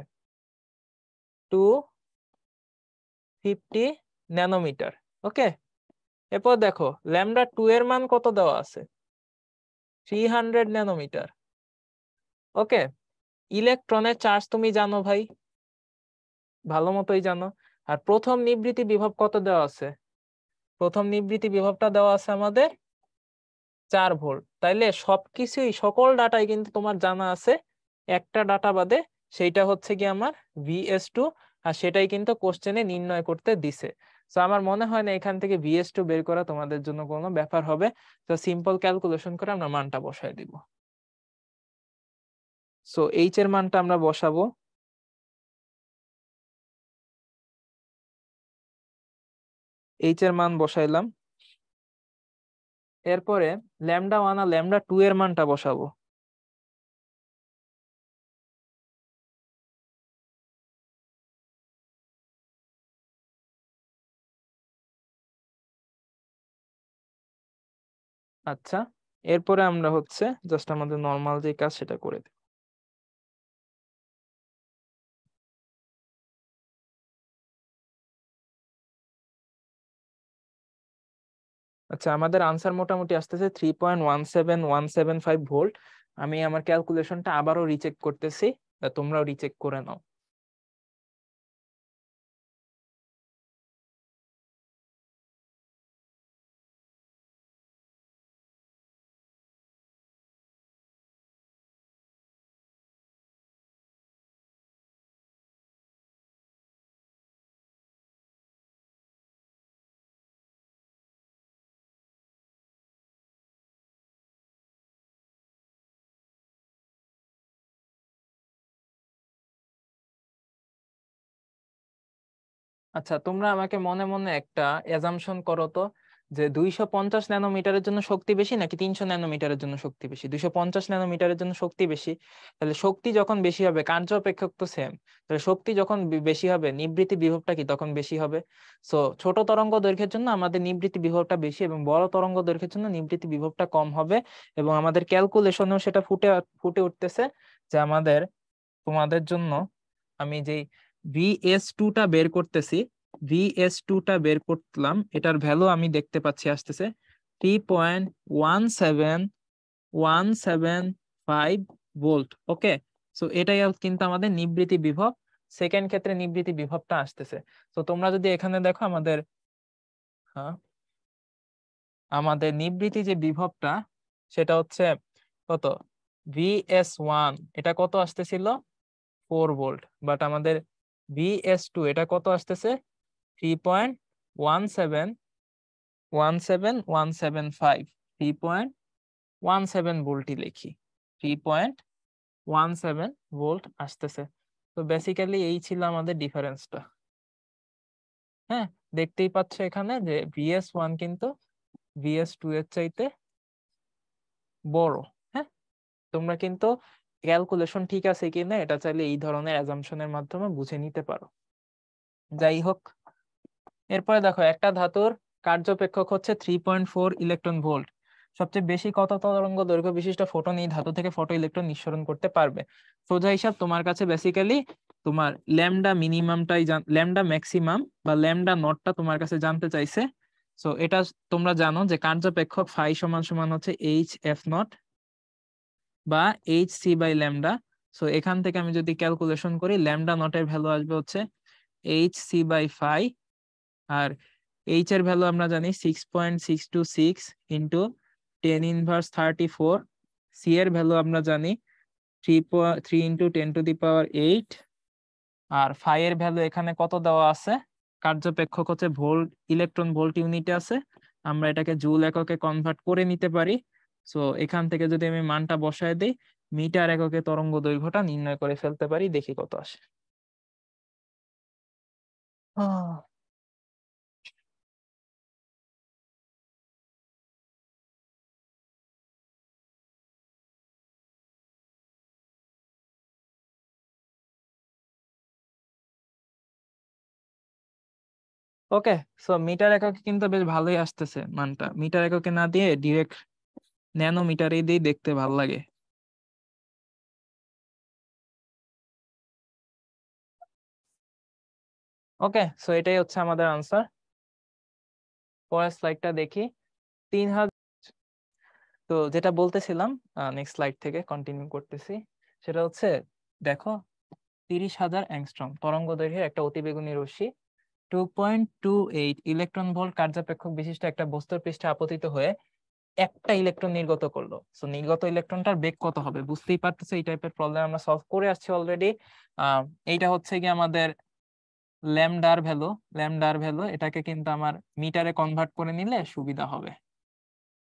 250 ন্যানোমিটার। ওকে, এরপর দেখো λ2 এর মান কত দেওয়া আছে, 300 ন্যানোমিটার। ওকে, ইলেকট্রনের চার্জ তুমি জানো ভাই, ভালো মতোই জানো। আর প্রথম নিবৃত্তি বিভব কত দেওয়া আছে, প্রথম নিবৃত্তি বিভবটা দেওয়া আছে আমাদের 4 ভোল্ট। তাইলে সবকিছুই, সকল ডাটাই কিন্তু তোমার জানা আছে, একটা ডাটা বাদে, সেইটা হচ্ছে কি আমার VS2, আর সেটাই কিন্তু কোশ্চেনে নির্ণয় করতে দিছে। তো আমার মনে হয় না এখান থেকে VS2 বের করা তোমাদের জন্য কোনো ব্যাপার হবে। তো সিম্পল ক্যালকুলেশন করে আমরা মানটা বসাই দিব। সো এইচ এর মানটা আমরা বসাবো, এইচ এর মান বসাইলাম। এরপরে λ1 আর λ2 এর মানটা বসাবো। আচ্ছা, এরপরে আমরা হচ্ছে জাস্ট আমাদের নর্মাল যে কাজ সেটা করে দেব। আচ্ছা, আমাদের আনসার মোটামুটি আসতেছে 3.17175 ভোল্ট। আমি আমার ক্যালকুলেশনটা আবারও রিচেক করতেছি, তোমরাও রিচেক করে নাও। আচ্ছা, তোমরা আমাকে মনে মনে একটা অ্যাজাম্পশন করো তো, যে 250 ন্যানোমিটারের জন্য শক্তি বেশি নাকি 300 ন্যানোমিটারের জন্য শক্তি বেশি? 250 ন্যানোমিটারের জন্য শক্তি বেশি। তাহলে শক্তি যখন বেশি হবে, কার্য অপেক্ষক তো সেম, তাহলে শক্তি যখন বেশি হবে নিবৃত্তি বিভবটা কি তখন বেশি হবে। সো ছোট তরঙ্গ দৈর্ঘ্যের জন্য আমাদের নিবৃত্তি বিভবটা বেশি এবং বড় তরঙ্গ দৈর্ঘ্যের জন্য নিবৃত্তি বিভবটা কম হবে। এবং আমাদের ক্যালকুলেশনেও সেটা ফুটে ফুটে উঠতেছে যে আমাদের, তোমাদের জন্য আমি যেই VS2 টা বের করতেছি, VS2 টা বের করলাম, এটার ভ্যালু আমি দেখতে পাচ্ছি আসতেছে 3.17175 ভোল্ট। ওকে, সো এটাই কিন্তু আমাদের নিবৃত্তি বিভব। সেকেন্ড ক্ষেত্রে নিবৃত্তি বিভবটা আসতেছে। তো তোমরা যদি এখানে দেখো আমাদের, হ্যাঁ, আমাদের নিবৃত্তি যে বিভবটা সেটা হচ্ছে কত, VS1 এটা কত আসতেছিল 4 ভোল্ট, বাট আমাদের VS2 এটা কত আসতেছে 3.1717175, 3.17 ভোল্টই লিখি, 3.17 ভোল্ট আসতেছে। তো বেসিক্যালি এই ছিল আমাদের ডিফারেন্সটা। হ্যাঁ, দেখতেই পাচ্ছ এখানে যে VS1 কিন্তু VS2 এর চাইতে বড়। হ্যাঁ, তোমরা কিন্তু ক্যালকুলেশন ঠিক আছে কিনা এটা চাইলে এই ধরনের অ্যাজাম্পশনের মাধ্যমে বুঝে নিতে পারো। যাই হোক, এরপরে দেখো একটা ধাতুর কার্যপেক্ষক হচ্ছে 3.4 ইলেকট্রন ভোল্ট। সবচেয়ে বেশি কত তরঙ্গ দৈর্ঘ্য বিশিষ্ট ফোটন এই ধাতু থেকে ফটো ইলেকট্রন নিঃসরণ করতে পারবে? সোজা হিসাব, তোমার কাছে বেসিক্যালি তোমার ল্যামডা মিনিমামটাই, ল্যামডা ম্যাক্সিমাম বা ল্যামডা নটটা তোমার কাছে জানতে চাইছে। সো এটা তোমরা জানো যে কার্যপেক্ষক ফাই সমান সমান হচ্ছে HF0 বা HC/ল্যামডা। সো এখান থেকে আমি যদি ক্যালকুলেশন করি, ল্যামডা নটের ভ্যালু আসবে হচ্ছে HC/φ, আর এইচ এর ভ্যালু আমরা জানি 6.626 ইন্টু 10^34। সি এর ভ্যালু আমরা জানি 3 ইন্টু 10⁸। আর ফাই এর ভ্যালু এখানে কত দেওয়া আছে, কার্যপেক্ষক হচ্ছে ভোল্ট, ইলেকট্রন ভোল্ট ইউনিটে আছে, আমরা এটাকে জুল এককে কনভার্ট করে নিতে পারি। সো এখান থেকে যদি আমি মানটা বসায় দিই, মিটার এককে তরঙ্গ দৈর্ঘ্যটা নির্ণয় করে ফেলতে পারি, দেখি কত আসে। ওকে, সো মিটার এককে কিন্তু বেশ ভালোই আসতেছে মানটা, মিটার এককে না দিয়ে ডিরেক্ট ন্যানোমিটারে দিয়ে দেখতে ভালো লাগে। ওকে, সো এটাই হচ্ছে আমাদের আনসার। পরের স্লাইডটা দেখি। 3000, তো যেটা বলতেছিলাম, নেক্সট স্লাইড থেকে কন্টিনিউ করতেছি, সেটা হচ্ছে দেখো 30,000 অ্যাংস্ট্রম তরঙ্গ দৈর্ঘ্যের একটা অতিবেগুনী রশ্মি 2.28 ইলেকট্রন ভোল্ট কার্যপেক্ষক বিশিষ্ট একটা বস্তুর পৃষ্ঠে আপতিত হয়ে একটা ইলেকট্রন নির্গত করলো। সো নির্গত ইলেকট্রনটার বেগ কত হবে? বুঝতেই পারতেছো এই টাইপের প্রবলেম আমরা সলভ করে আসছি অলরেডি। এইটা হচ্ছে কি আমাদের ল্যামডার ভ্যালু, ল্যামডার ভ্যালু এটাকে কিন্তু আমার মিটারে কনভার্ট করে নিলে সুবিধা হবে,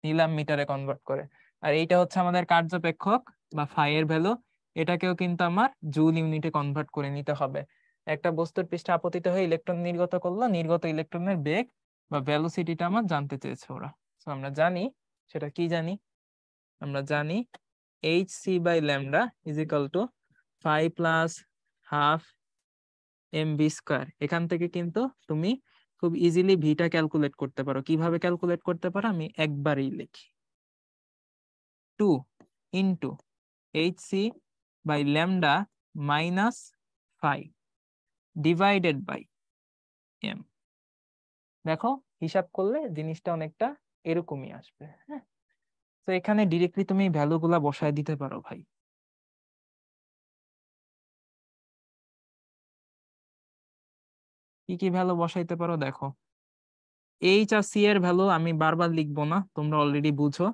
নিলাম মিটারে কনভার্ট করে। আর এইটা হচ্ছে আমাদের কার্যপেক্ষক বা ফাই এর ভ্যালু, এটাকেও কিন্তু আমার জুল ইউনিটে কনভার্ট করে নিতে হবে। একটা বস্তুর পৃষ্ঠে আপতিত হয়ে ইলেকট্রন নির্গত করলো, নির্গত ইলেকট্রনের বেগ বা ভেলোসিটিটা আমার জানতে চেয়েছে ওরা। তো আমরা জানি, সেটা কি জানি, আমরা জানি HC/ল্যামডা ইজ ইকাল টু 5+12 mv²। এখান থেকে কিন্তু তুমি খুব ইজিলি ভিটা ক্যালকুলেট করতে পারো। কিভাবে ক্যালকুলেট করতে পারো আমি একবারই লিখি, 2 ইন্টু HC/ল্যামডা মাইনাস 5 ডিভাইডেড বাই m। দেখো হিসাব করলে জিনিসটা অনেকটা এরকমই আসবে। হ্যাঁ, তো এখানে ডিরেক্টলি তুমি ভ্যালুগুলা বসায় দিতে পারো ভাই। কি কি ভ্যালু বসাইতে পারো দেখো, এইচ আর সি এর ভ্যালু আমি বারবার লিখবো না, তোমরা অলরেডি বুঝো।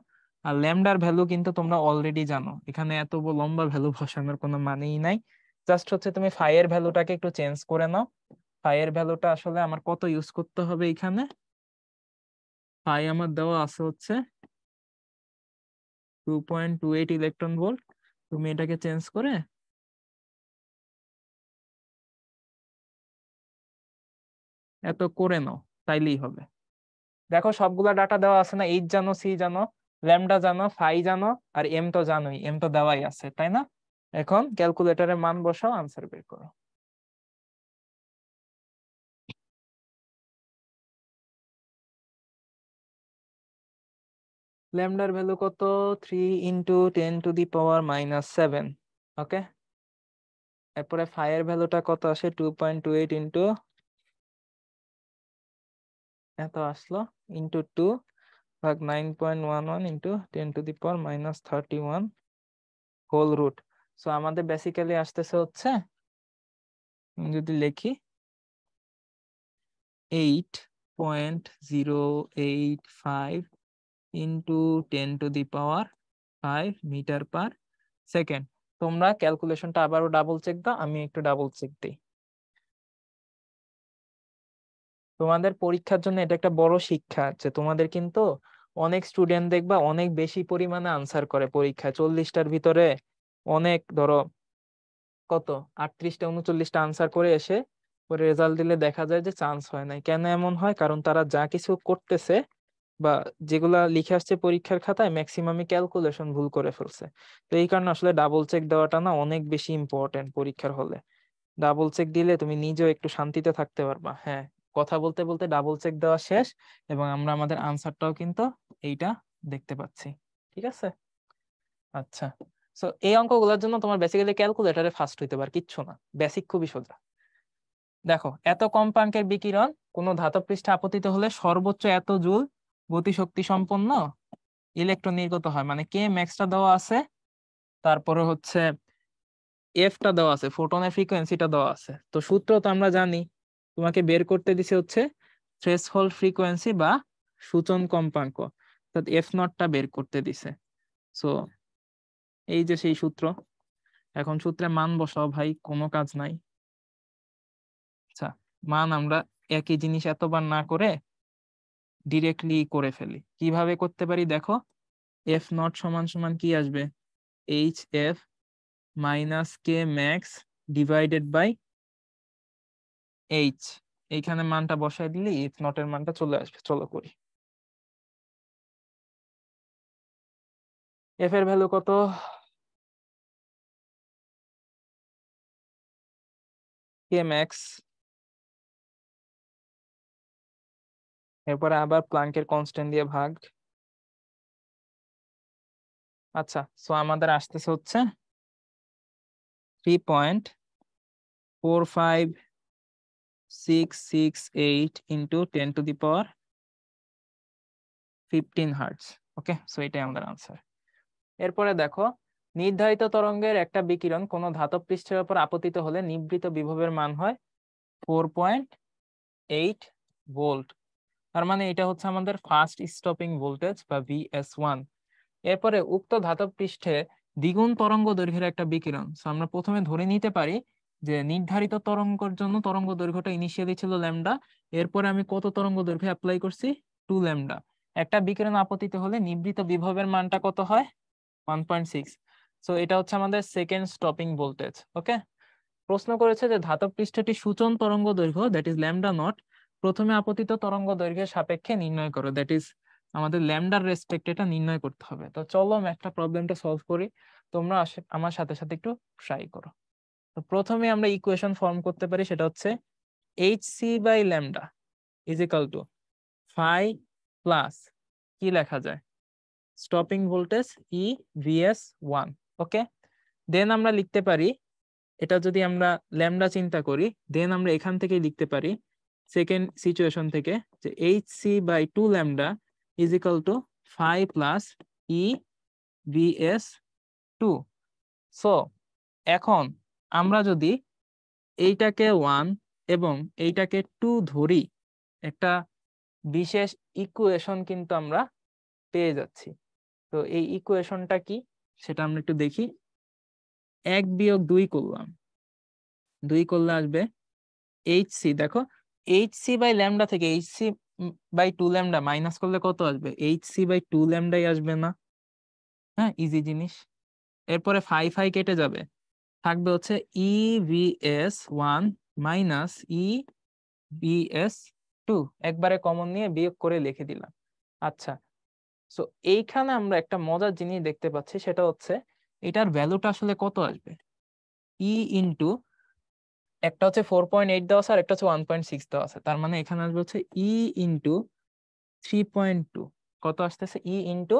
আর ল্যামডার ভ্যালু কিন্তু তোমরা অলরেডি জানো, এখানে এত লম্বা ভ্যালু বসানোর কোনো মানেই নাই। জাস্ট হচ্ছে তুমি ফাই এর ভ্যালুটাকে একটু চেঞ্জ করে নাও। ফাই এর ভ্যালুটা আসলে আমার কত ইউজ করতে হবে এখানে, ফাই আমার দেওয়া আছে হচ্ছে 2.28 ইলেকট্রন ভোল্ট, তুমি এটাকে চেঞ্জ করে এত করে নাও, তাইলেই হবে। দেখো সবগুলা ডাটা দেওয়া আছে না, এইচ জানো, সি জানো, ল্যামডা জানো, ফাই জানো, আর এম তো জানোই, এম তো দেওয়াই আছে, তাই না? এখন ক্যালকুলেটরে মান বসাও, আনসার বের করো। ল্যামডার ভ্যালু কত? 3 × 10⁻⁷। ওকে, এরপরে ফাই এর ভ্যালুটা কত আসে? 2.28 ইন্টু এত আসলো, ইন্টু 2 ভাগ 9.11 ইন্টু 10⁻⁻31 হোল রুট। সো আমাদের বেসিক্যালি আসতেছে হচ্ছে, যদি লিখি 8.085 ইন্টু 10⁻⁵ মিটার পার সেকেন্ড। তোমরা ক্যালকুলেশনটা আবারও ডাবল চেক দাও, আমি একটু ডাবল চেক দিই। তোমাদের পরীক্ষার জন্য এটা একটা বড় শিক্ষা, যে তোমাদের কিন্তু অনেক স্টুডেন্ট দেখবা অনেক বেশি পরিমাণে আনসার করে পরীক্ষায়, 40টার ভিতরে অনেক, ধরো কত, 38টা 39টা আনসার করে এসে পরে রেজাল্ট দিলে দেখা যায় যে চান্স হয় নাই। কেন এমন হয়? কারণ তারা যা কিছু করতেছে বা যেগুলা লিখে আসছে পরীক্ষার খাতায়, ম্যাক্সিমামই ক্যালকুলেশন ভুল করে ফেলছে। তো এই কারণে আসলে ডাবল চেক দেওয়াটা না অনেক বেশি ইম্পর্টেন্ট পরীক্ষার হলে। ডাবল চেক দিলে তুমি নিজেও একটু শান্তিতে থাকতে পারবা। হ্যাঁ, কথা বলতে বলতে ডাবল চেক দেওয়া শেষ, এবং আমরা আমাদের আনসারটাও কিন্তু এইটা দেখতে পাচ্ছি। ঠিক আছে, আচ্ছা। সো এই অঙ্কগুলোর জন্য তোমার বেসিক্যালি ক্যালকুলেটরে ফার্স্ট হইতে পারে, কিচ্ছু না, বেসিক খুবই সোজা। দেখো, এত কম্পাঙ্কের বিকিরণ কোনো ধাতব পৃষ্ঠে আপতিত হলে সর্বোচ্চ এত জুল গতিশক্তি সম্পন্ন ইলেকট্রন নির্গত হয়, মানে কে ম্যাক্সটা দেওয়া আছে, তারপরে হচ্ছে এফটা দেওয়া আছে, ফোটনের ফ্রিকোয়েন্সিটা দেওয়া আছে। তো সূত্র তো আমরা জানি, তোমাকে বের করতে দিছে হচ্ছে থ্রেশহোল্ড ফ্রিকোয়েন্সি বা সূচন কম্পাঙ্ক, অর্থাৎ এফ নটটা বের করতে দিছে। সো এই যে সেই সূত্র, এখন সূত্রে মান বসাও ভাই, কোনো কাজ নাই। আচ্ছা, মান আমরা একই জিনিস এতবার না করে ডিরেক্টলি করে ফেলি। কিভাবে করতে পারি দেখো, এফ নট সমান সমান কি আসবে? H F minus K max divided by H. এইখানে মানটা বসাই দিলে এফ নট এর মানটা চলে আসবে। চলো করি। এফ এর ভ্যালু কত? কে ম্যাক্স, এরপরে আবার প্লাঙ্কের কনস্ট্যান্ট দিয়ে ভাগ। আচ্ছা, সো আমাদের আসতেছে হচ্ছে 3.45668 ইন্টু 10⁻15 হার্টজ। ওকে, সো এটাই আমাদের আনসার। এরপরে দেখো, নির্ধারিত তরঙ্গের একটা বিকিরণ কোনো ধাতব পৃষ্ঠের উপর আপতিত হলে নিবৃত বিভবের মান হয় 4.8 ভোল্ট। তার মানে এটা হচ্ছে আমাদের ফার্স্ট স্টপিং ভোল্টেজ বা VS1। এরপরে উক্ত ধাতব পৃষ্ঠে দ্বিগুণ তরঙ্গ দৈর্ঘ্যের একটা বিকিরণ। আমরা প্রথমে ধরে নিতে পারি যে নির্ধারিত তরঙ্গের জন্য তরঙ্গ দৈর্ঘ্যটা ইনিশিয়ালি ছিল ল্যামডা, এরপরে আমি কত তরঙ্গ দৈর্ঘ্য অ্যাপ্লাই করছি? 2 ল্যামডা। একটা বিকিরণ আপতিত হলে নিবৃত বিভবের মানটা কত হয়? 1.6। সো এটা হচ্ছে আমাদের সেকেন্ড স্টপিং ভোল্টেজ। ওকে, প্রশ্ন করেছে যে ধাতব পৃষ্ঠটি সূচন তরঙ্গ দৈর্ঘ্য দ্যাট ইজ ল্যামডা নট প্রথমে আপতিত তরঙ্গ দৈর্ঘ্যের সাপেক্ষে নির্ণয় করো, দ্যাট ইজ আমাদের ল্যামডার রেসপেক্ট এটা নির্ণয় করতে হবে। তো চলো আমি একটা প্রবলেমটা সলভ করি, তোমরা আমার সাথে সাথে একটু ট্রাই করো। তো প্রথমে আমরা ইকুয়েশন ফর্ম করতে পারি, সেটা হচ্ছে H by lambda is equal to phi plus কি লেখা যায়? Stopping voltage VS1। ওকে, দেন আমরা লিখতে পারি, এটা যদি আমরা ল্যামডা চিন্তা করি, দেন আমরা এখান থেকে লিখতে পারি সেকেন্ড সিচুয়েশন থেকে যে HC/2 lambda is equal to 5 plus VS2। So এখন আমরা যদি এইটাকে 1 এবং এইটাকে 2 ধরি, একটা বিশেষ ইকুয়েশন কিন্তু আমরা পেয়ে যাচ্ছি। তো এই ইকুয়েশনটা কি সেটা আমরা একটু দেখি। 1 বিয়োগ 2 করলাম, 2 করলে আসবে এইচসি। দেখো, HC/λ থেকে HC/2 ল্যামডা মাইনাস করলে কত আসবে? HC/2 ল্যামডাই আসবে না? হ্যাঁ, ইজি জিনিস। এরপরে ফাই ফাই কেটে যাবে, থাকবে হচ্ছে EVS1 মাইনাস EVS2। 2 একবারে কমন নিয়ে বিয়োগ করে লিখে দিলাম। আচ্ছা, সো এইখানে আমরা একটা মজার জিনিস দেখতে পাচ্ছি, সেটা হচ্ছে এটার ভ্যালুটা আসলে কত আসবে। ই ইন্টু একটা হচ্ছে 4.8 দেওয়া আছে আর একটা হচ্ছে 1.6 দেওয়া আছে, তার মানে এখানে আসবে হচ্ছে ই ইন্টু 3.2। কত আসতেছে? ই ইন্টু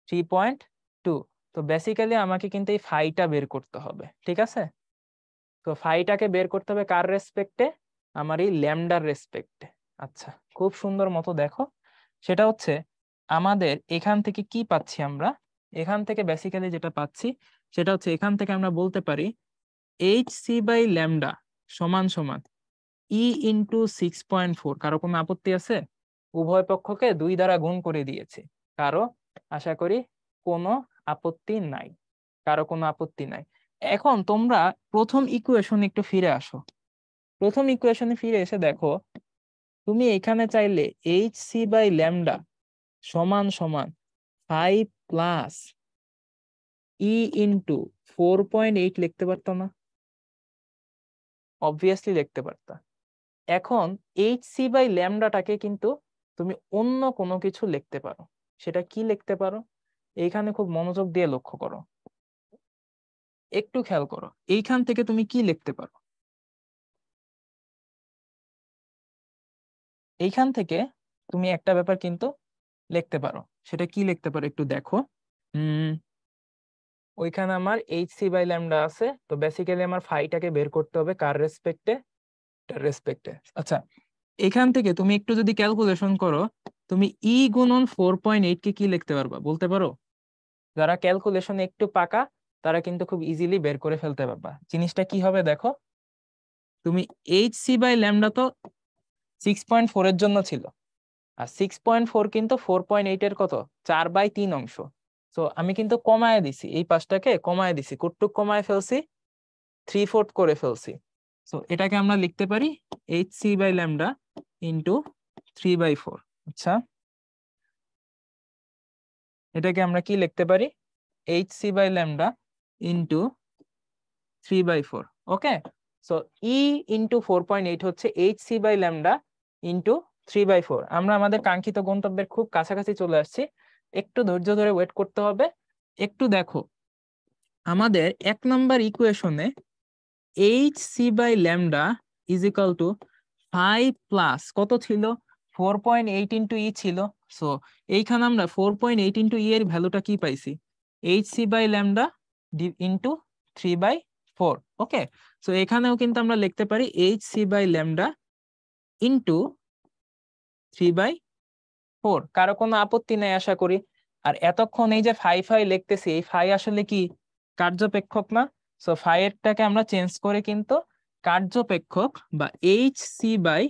3.2। তো বেসিক্যালি আমাকে কিন্তু এই ফাইটা বের করতে হবে, ঠিক আছে? তো ফাইটাকে বের করতে হবে কার রেসপেক্টে? আমার এই ল্যামডার রেসপেক্টে। আচ্ছা, খুব সুন্দর মতো দেখো, সেটা হচ্ছে আমাদের এখান থেকে কি পাচ্ছি আমরা। এখান থেকে বেসিক্যালি যেটা পাচ্ছি সেটা হচ্ছে এখান থেকে আমরা বলতে পারি এইচ সি বাই ল্যামডা সমান সমান ই ইন্টু 6.4। কারো কোনো আপত্তি আছে? উভয় পক্ষকে 2 দ্বারা গুণ করে দিয়েছি। কারো আশা করি কোনো আপত্তি নাই, কারো কোনো আপত্তি নাই। এখন তোমরা প্রথম ইকুয়েশন একটু ফিরে আসো। প্রথম ইকুয়েশনে ফিরে এসে দেখো, তুমি এখানে চাইলে এইচ সি বাই ল্যামডা সমান সমান 5 প্লাস ই ইন্টু 4.8 লিখতে পারতো না? অবভিয়াসলি লিখতে পারতা। এখন এইচ সি বাই ল্যামডাটাকে কিন্তু তুমি অন্য কোনো কিছু লিখতে পারো। সেটা কি লিখতে পারো? এইখানে খুব মনোযোগ দিয়ে লক্ষ্য করো, একটু খেয়াল করো, এইখান থেকে তুমি কি লিখতে পারো। এইখান থেকে তুমি একটা ব্যাপার কিন্তু লিখতে পারো। সেটা কি লিখতে পারো একটু দেখো। ওইখানে আমার এইচ সি বাই ল্যামডা আছে, তো বেসিক্যালি আমার ফাইটাকে বের করতে হবে কার রেসপেক্টে? রেসপেক্টে। আচ্ছা, এখান থেকে তুমি একটু যদি ক্যালকুলেশন করো, তুমি ই গুণন 4.8 কে কি লিখতে পারবা বলতে পারো? যারা ক্যালকুলেশন একটু পাকা তারা কিন্তু খুব ইজিলি বের করে ফেলতে পারবা। জিনিসটা কি হবে দেখো, তুমি এইচ সি বাই ল্যামডা তো 6.4 এর জন্য ছিল, আর 6.4 কিন্তু 4.8 এর কত? 4/3 অংশ। তো আমি কিন্তু কমায় দিছি, এই পাশটাকে কমায় দিছি, কতটুক কমায় ফেলছি? 3/4 করে ফেলছি। তো এটাকে আমরা লিখতে পারি H C by lambda into 3/4। আচ্ছা, এটাকে আমরা কি লিখতে পারি? H C by lambda into 3/4। Okay, so E into 4.8 হচ্ছে H C by lambda into 3/4। আমরা আমাদের কাঙ্ক্ষিত গন্তব্যের খুব কাছাকাছি চলে আসছি, একটু ধৈর্য ধরে ওয়েট করতে হবে। একটু দেখো, আমাদের 1 নাম্বার ইকুয়েশনে H C by lambda is equal to 5 plus কত ছিল? 4.8 ইন্টু ই ছিল। সো এইখানে আমরা 4.8 ইন্টু ই এর ভ্যালুটা কি পাইছি? H C by lambda into 3/4। Okay, so এখানেও কিন্তু আমরা লিখতে পারি H C by lambda into 3/4। কারো কোনো আপত্তি নেই আশা করি। আর এতক্ষণ এই যে ফাই ফাই লিখতেছি, এই ফাই আসলে কি কার্যপেক্ষক না? সো ফাই এরটাকে আমরা চেঞ্জ করে কিন্তু কার্যপেক্ষক বা H C by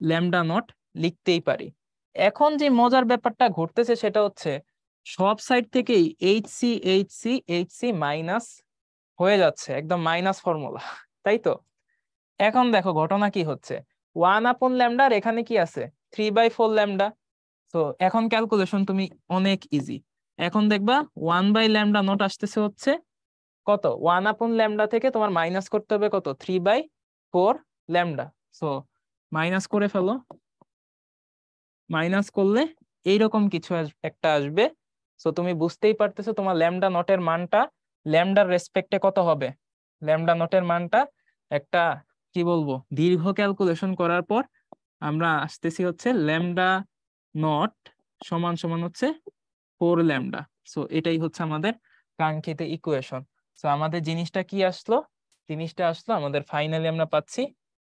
lambda naught লিখতেই পারি। এখন যে মজার ব্যাপারটা ঘটতেছে সেটা হচ্ছে সব সাইড থেকেই এইচ সি মাইনাস হয়ে যাচ্ছে, একদম মাইনাস ফর্মুলা, তাই তো? এখন দেখো ঘটনা কি হচ্ছে, 1/ল্যামডা আর এখানে কি আছে? 3/4 ল্যামডা। তো এখন ক্যালকুলেশন তুমি অনেক ইজি। এখন দেখবা 1/ল্যামডা নট আসতেছে হচ্ছে কত? 1/ল্যামডা থেকে তোমার মাইনাস করতে হবে কত? 3/4 ল্যামডা। সো মাইনাস করে ফেলো, মাইনাস করলে এইরকম কিছু একটা আসবে। সো তুমি বুঝতেই পারতেছো তোমার ল্যামডা নটের মানটা ল্যামডার রেসপেক্টে কত হবে। ল্যামডা নটের মানটা একটা কি বলবো, দীর্ঘ ক্যালকুলেশন করার পর আমরা আসতেছি হচ্ছে ল্যামডা নট সমান সমান হচ্ছে 4 ল্যামডা। সো এটাই হচ্ছে আমাদের কাঙ্ক্ষিত ইকুয়েশন। সো আমাদের জিনিসটা কি আসলো? জিনিসটা আসলো আমাদের ফাইনালি আমরা পাচ্ছি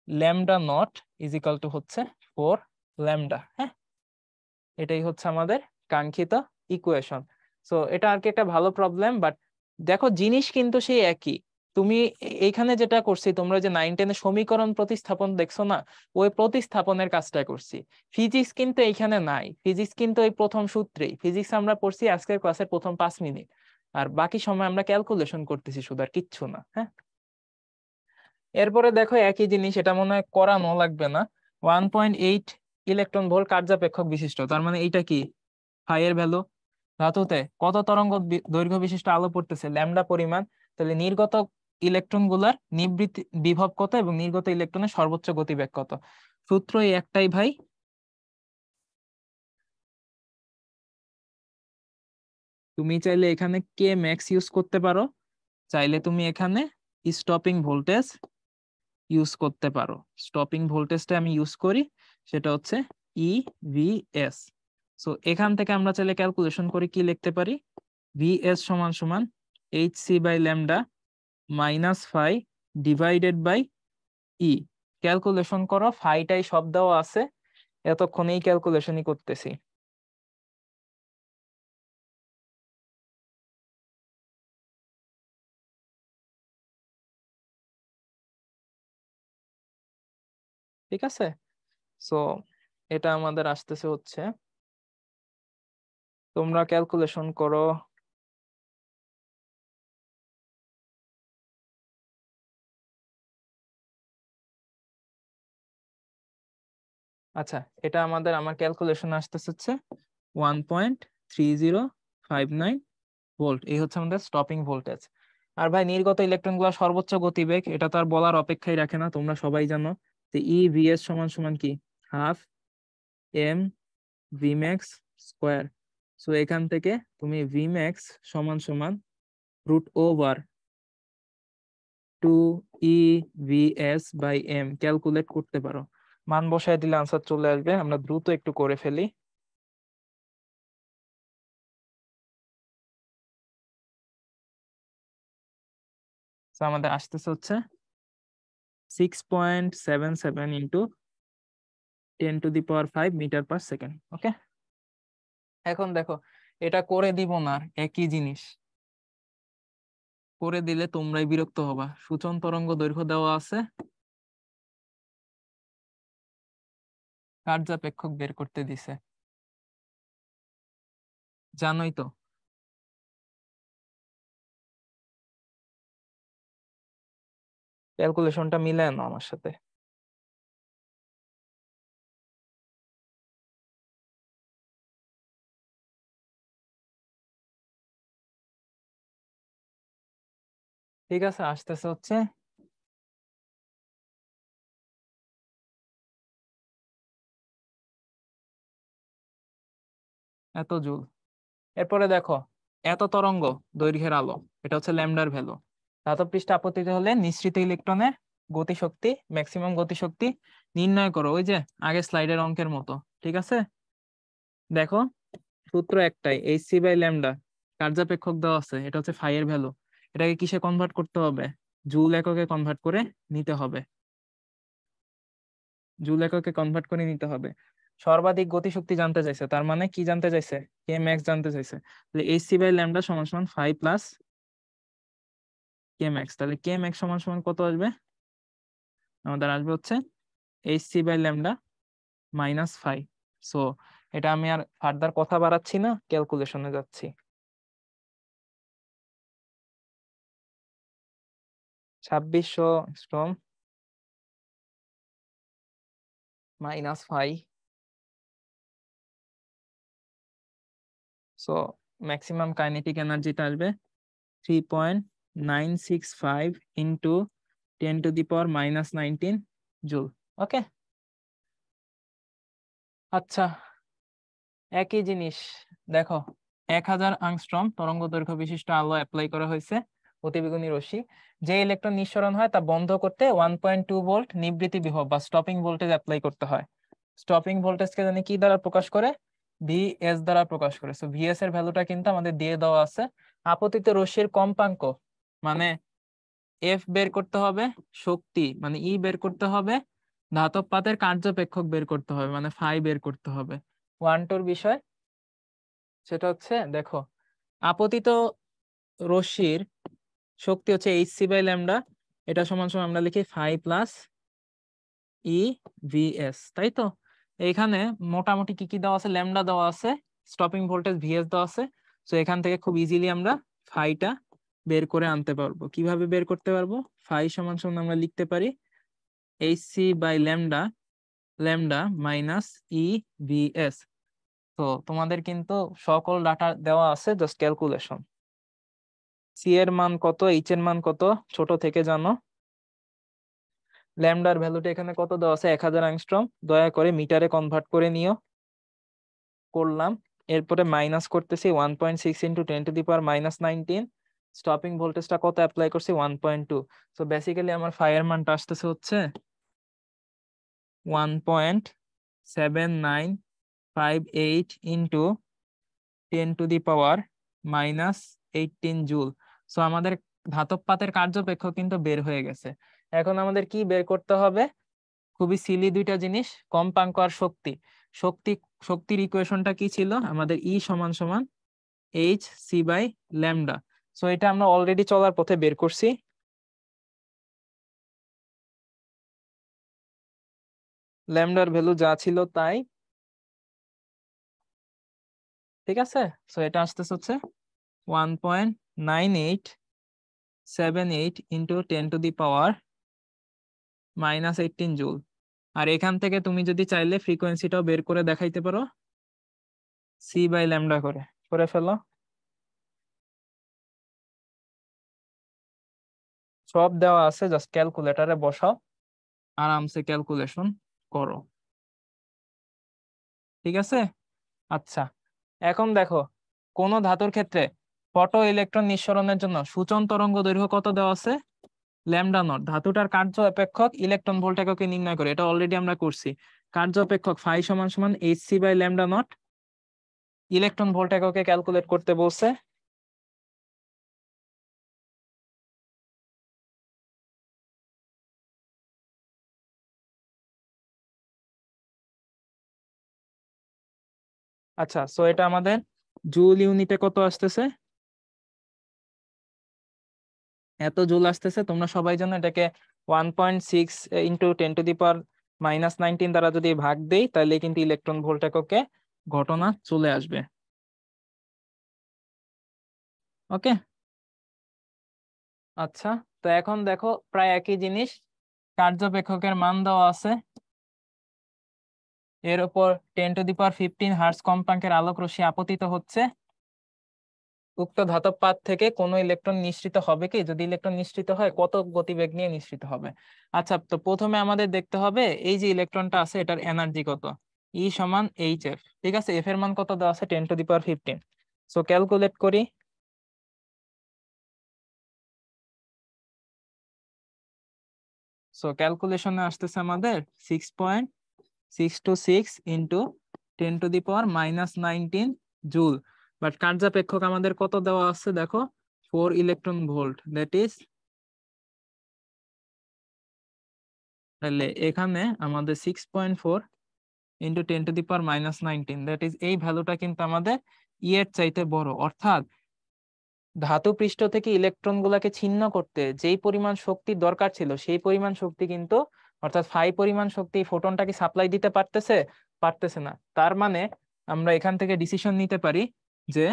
lambda not is equal two হচ্ছে 4 ল্যামডা। হ্যাঁ, এটাই হচ্ছে আমাদের কাঙ্ক্ষিত ইকুয়েশন। সো এটা আর কি একটা ভালো প্রবলেম, বাট দেখো জিনিস কিন্তু সেই একই। তুমি এইখানে যেটা করছি, তোমরা যে 9-10 সমীকরণ প্রতিস্থাপন দেখছো না, ওই প্রতিস্থাপনের কাজটা করছি। ফিজিক্স কিন্তু এইখানে নাই, ফিজিক্স কিন্তু এই প্রথম সূত্রেই। ফিজিক্স আমরা পড়ছি আজকের ক্লাসের প্রথম 5 মিনিট, আর বাকি সময় আমরা ক্যালকুলেশন করতেছি শুধু, আর কিচ্ছু না। হ্যাঁ, এরপরে দেখো একই জিনিস, এটা মনে হয় করানো লাগবে না। 1.8 ইলেকট্রন ভোল্ট কার্যাপেক্ষক বিশিষ্ট, তার মানে এইটা কি? ফাই এর ভ্যালু। ধাতুতে কত তরঙ্গ দৈর্ঘ্য বিশিষ্ট আলো পড়তেছে? ল্যামডা পরিমাণ। তাহলে নির্গত ইলেকট্রন গুলার নিবৃত্তি বিভব কত এবং নির্গত ইলেকট্রনের সর্বোচ্চ গতিবেগ কত? সূত্র এই একটাই ভাই, তুমি চাইলে এখানে কে ম্যাক্স ইউজ করতে পারো, চাইলে তুমি এখানে স্টপিং ভোল্টেজ ইউজ করতে পারো। স্টপিং ভোল্টেজটা আমি ইউজ করি, সেটা হচ্ছে EVS। সো এখান থেকে আমরা চাইলে ক্যালকুলেশন করে কি লিখতে পারি, VS সমান সমান HC by lambda minus phi divided by E. Calculation করো, ফাইটাই সব দেওয়া আছে, এতক্ষণ এই ক্যালকুলেশনই করতেছি। ঠিক আছে, সো এটা আমাদের আসতেছে হচ্ছে, তোমরা ক্যালকুলেশন করো। আচ্ছা, এটা আমার ক্যালকুলেশন আসতেছে হচ্ছে 1.3059 ভোল্ট। এই হচ্ছে আমাদের স্টপিং ভোল্টেজ। আর ভাই নির্গত ইলেকট্রন গুলা সর্বোচ্চ গতিবেগ, এটা তো আর বলার অপেক্ষাই রাখে না, তোমরা সবাই জানো যে EVS সমান সমান কি, half M Vmax square. So এখান থেকে তুমি Vmax সমান সমান √2 EVS/m ক্যালকুলেট করতে পারো। মান বসায় দিলে আনসার চলে আসবে। আমরা দ্রুত একটু করে ফেলি। তো আমাদের আসতেছে হচ্ছে 6.77 ইন্টু 10⁵ মিটার পার সেকেন্ড। ওকে, এখন দেখো, এটা করে দিব না, আর একই জিনিস করে দিলে তোমরাই বিরক্ত হবা। সূচন তরঙ্গ দৈর্ঘ্য দেওয়া আছে, কার্যাপেক্ষক বের করতে দিছে, জানোই তো। ক্যালকুলেশনটা মিলায় নাও আমার সাথে। ঠিক আছে, আসতেছে হচ্ছে এত জুল। এরপরে দেখো, এত তরঙ্গ দৈর্ঘ্যের আলো, এটা হচ্ছে ল্যামডার ভ্যালু। ধাতব পৃষ্ঠে আপতিত হলে নিঃসৃত ইলেকট্রনের গতিশক্তি, ম্যাক্সিমাম গতিশক্তি নির্ণয় করো, ওই যে আগে স্লাইডের অঙ্কের মতো। ঠিক আছে, দেখো সূত্র একটাই, HC/ল্যামডা। কার্যাপেক্ষক দেওয়া আছে, এটা হচ্ছে ফাই এর ভ্যালু। এটাকে কিসে কনভার্ট করতে হবে, জুল এককে কনভার্ট করে নিতে হবে। জুল এককে কনভার্ট করে নিতে হবে। সর্বাধিক গতিশক্তি জানতে চাইছে, তার মানে কি জানতে চাইছে, কে ম্যাক্স জানতে চাইছে। তাহলে HC/ল্যামডা সমান সমান ফাই প্লাস কে ম্যাক্স। তাহলে কে ম্যাক্স সমান সমান কত আসবে, আমাদের আসবে হচ্ছে HC/ল্যামডা মাইনাস ফাই। সো এটা আমি আর ফার্দার কথা বাড়াচ্ছি না, ক্যালকুলেশনে যাচ্ছি। 2600 minus phi. So maximum kinetic এনার্জিটা আসবে 3.965 ইন্টু 10⁻⁻19 জুল। ওকে, আচ্ছা, একই জিনিস দেখো, 1000 তরঙ্গ দৈর্ঘ্য বিশিষ্ট আলো অ্যাপ্লাই করা হয়েছে অতিবেগুনি রশ্মি। যে ইলেকট্রন নিঃসরণ হয় তা বন্ধ করতে 1.2 ভোল্ট নিবৃত্তি বিভব বা স্টপিং ভোল্টেজ অ্যাপ্লাই করতে হয়। স্টপিং ভোল্টেজকে জানি কি দ্বারা প্রকাশ করে, VS দ্বারা প্রকাশ করে। সো VS এর ভ্যালুটা কিন্তু আমাদের দিয়ে দেওয়া আছে। আপতিত রশ্মির কম্পাঙ্ক মানে F বের করতে হবে, শক্তি মানে E বের করতে হবে, ধাতব পাতের কার্যপেক্ষক বের করতে হবে মানে ফাই বের করতে হবে। 1-2 বিষয় সেটা হচ্ছে, দেখো আপতিত রশ্মির শক্তি হচ্ছে HC/ল্যামডা, এটা সমান সমান আমরা লিখি ফাই প্লাস EVS, তাই তো। এখানে মোটামুটি কি কি দেওয়া আছে, ল্যামডা দেওয়া আছে, স্টপিং ভোল্টেজ VS দেওয়া আছে। তো এখান থেকে খুব ইজিলি আমরা ফাইটা বের করে আনতে পারবো। কিভাবে বের করতে পারবো, ফাই সমান সমান আমরা লিখতে পারি HC/ল্যামডা, ল্যামডা মাইনাস EVS। তো তোমাদের কিন্তু সকল ডাটা দেওয়া আছে, জাস্ট ক্যালকুলেশন। সি এর মান কত, এইচ এর মান কত ছোট থেকে জানো, ল্যামডার ভ্যালুটা এখানে কত দেওয়া আছে, 1000 অ্যাংস্ট্রম। দয়া করে মিটারে কনভার্ট করে নিও। করলাম। এরপরে মাইনাস করতেছি 1.6 ইন্টু 10⁻⁻19। স্টপিং ভোল্টেজটা কত অ্যাপ্লাই করছি, 1.2। সো বেসিক্যালি আমার ফায়ার মানটা আসতেছে হচ্ছে 1.7958 ইন্টু 10⁻⁻18 জুল। সো আমাদের ধাতব পাতের কার্যপেক্ষক কিন্তু বের হয়ে গেছে। এখন আমাদের কি বের করতে হবে, খুবই সিলি দুইটা জিনিস, কম্পাঙ্ক আর শক্তি। শক্তি শক্তির ইকুয়েশনটা কি ছিল আমাদের, ই সমান সমান H C by lambda. So এটা আমরা অলরেডি চলার পথে বের করছি। ল্যামডার ভ্যালু যা ছিল তাই, ঠিক আছে। সো এটা আসতেছে হচ্ছে 1.9878 ইন্টু 10⁻⁻18 জুল। আর এখান থেকে তুমি যদি চাইলে ফ্রিকোয়েন্সিটাও বের করে দেখাইতে পারো, সি বাই ল্যামডা করে করে ফেলো। সব দেওয়া আছে, জাস্ট ক্যালকুলেটরে বসাও, আরামসে ক্যালকুলেশন করো, ঠিক আছে। আচ্ছা, এখন দেখো, কোন ধাতুর ক্ষেত্রে ফটো ইলেকট্রন নিঃসরণের জন্য সূচন তরঙ্গ দৈর্ঘ্য কত দেওয়া আছে, ল্যামডা নট। ধাতুটার কার্য অপেক্ষক ইলেকট্রন ভোল্ট এককে নির্ণয় করে, এটা অলরেডি আমরা করছি। কার্য অপেক্ষক ফাই সমান সমান H C by lambda naught. Electron volt এককে ক্যালকুলেট করতে বলছে। আচ্ছা, সো এটা আমাদের জুল ইউনিটে কত আসতেছে, এত জুল আসতেছে। তোমরা সবাই জানো এটাকে 1.6 ইন্টু 10⁻⁻19 দ্বারা যদি ভাগ দেই, তাহলে কিন্তু ইলেকট্রন ভোল্ট এককে ঘটনা চলে আসবে। ওকে। আচ্ছা, তো এখন দেখো প্রায় একই জিনিস, কার্যপেক্ষকের মান দেওয়া আছে, এর উপর 10⁻15 হার্টজ কম্পাঙ্কের আলোক রশ্মি আপতিত হচ্ছে। উক্ত ধাতব পাত থেকে কোনো ইলেকট্রন নিঃসৃত হবে কি, যদি ইলেকট্রন নিঃসৃত হয় কত গতিবেগ নিয়ে নিঃসৃত হবে। আচ্ছা, তো প্রথমে আমাদের দেখতে হবে এই যে ইলেকট্রনটা আছে এটার এনার্জি কত, ই সমান এইচ এফ, ঠিক আছে। এফ এর মান কত দেওয়া আছে, 10⁻15। সো ক্যালকুলেট করি। সো ক্যালকুলেশনে আসতেছে আমাদের 6.626 ইন্টু 10⁻⁻19 জুল। বাট কার্যাপেক্ষক আমাদের কত দেওয়া আছে দেখো, 4 ইলেকট্রন ভোল্ট, দ্যাট ইজ, তাহলে এখানে আমাদের 6.4 ইন্টু 10⁻⁻19, দ্যাট ইজ, এই ভ্যালুটা কিন্তু আমাদের ই এর চাইতে বড়। অর্থাৎ ধাতু পৃষ্ঠ থেকে ইলেকট্রন গুলাকে ছিন্ন করতে যেই পরিমাণ শক্তির দরকার ছিল, সেই পরিমাণ শক্তি কিন্তু, অর্থাৎ ফাই পরিমাণ শক্তি ফোটনটাকে সাপ্লাই দিতে পারতেছে, পারতেছে না। তার মানে আমরা এখান থেকে ডিসিশন নিতে পারি যে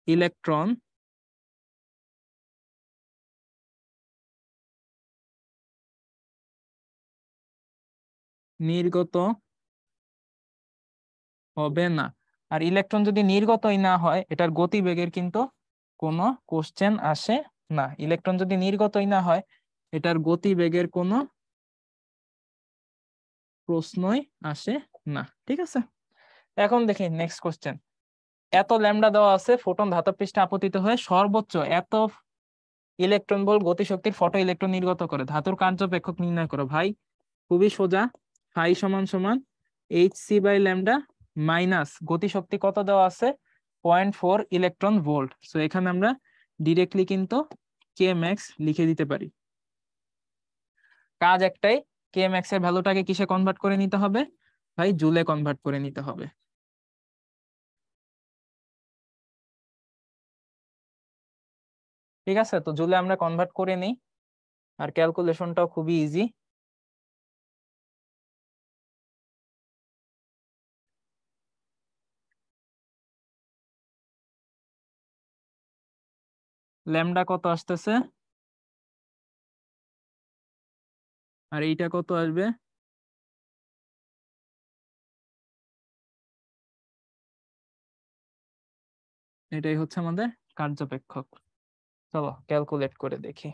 ইলেকট্রন নির্গত হবে না। আর ইলেকট্রন যদি নির্গতই না হয়, এটার গতিবেগের কিন্তু কোনো কোশ্চেন আসে না। ইলেকট্রন যদি নির্গতই না হয়, এটার গতিবেগের কোনো প্রশ্নই আসে না, ঠিক আছে। এখন দেখি নেক্সট কোশ্চেন। এত ল্যামডা দেওয়া আছে, ফোটন ধাতব পৃষ্ঠে আপতিত হয়ে সর্বোচ্চ এত ইলেকট্রন ভোল্ট গতিশক্তির ফটো ইলেকট্রন নির্গত করে, ধাতুর কার্যপেক্ষক নির্ণয় করো। ভাই খুবই সোজা, ফাই সমান সমান H C by lambda minus গতিশক্তি কত দেওয়া আছে, 0.4 ইলেকট্রন ভোল্ট। সো এখানে আমরা ডিরেক্টলি কিন্তু কে ম্যাক্স লিখে দিতে পারি। কাজ একটাই, কে ম্যাক্স এর ভ্যালুটাকে কিসে কনভার্ট করে নিতে হবে, ভাই জুলে কনভার্ট করে নিতে হবে। ঠিক আছে, তো জুলে আমরা কনভার্ট করে নিই, আর ক্যালকুলেশনটাও খুবই ইজি। ল্যামডা কত আসতেছে, আর এইটা কত আসবে, এটাই হচ্ছে আমাদের কার্যপেক্ষক। চলো ক্যালকুলেট করে দেখি।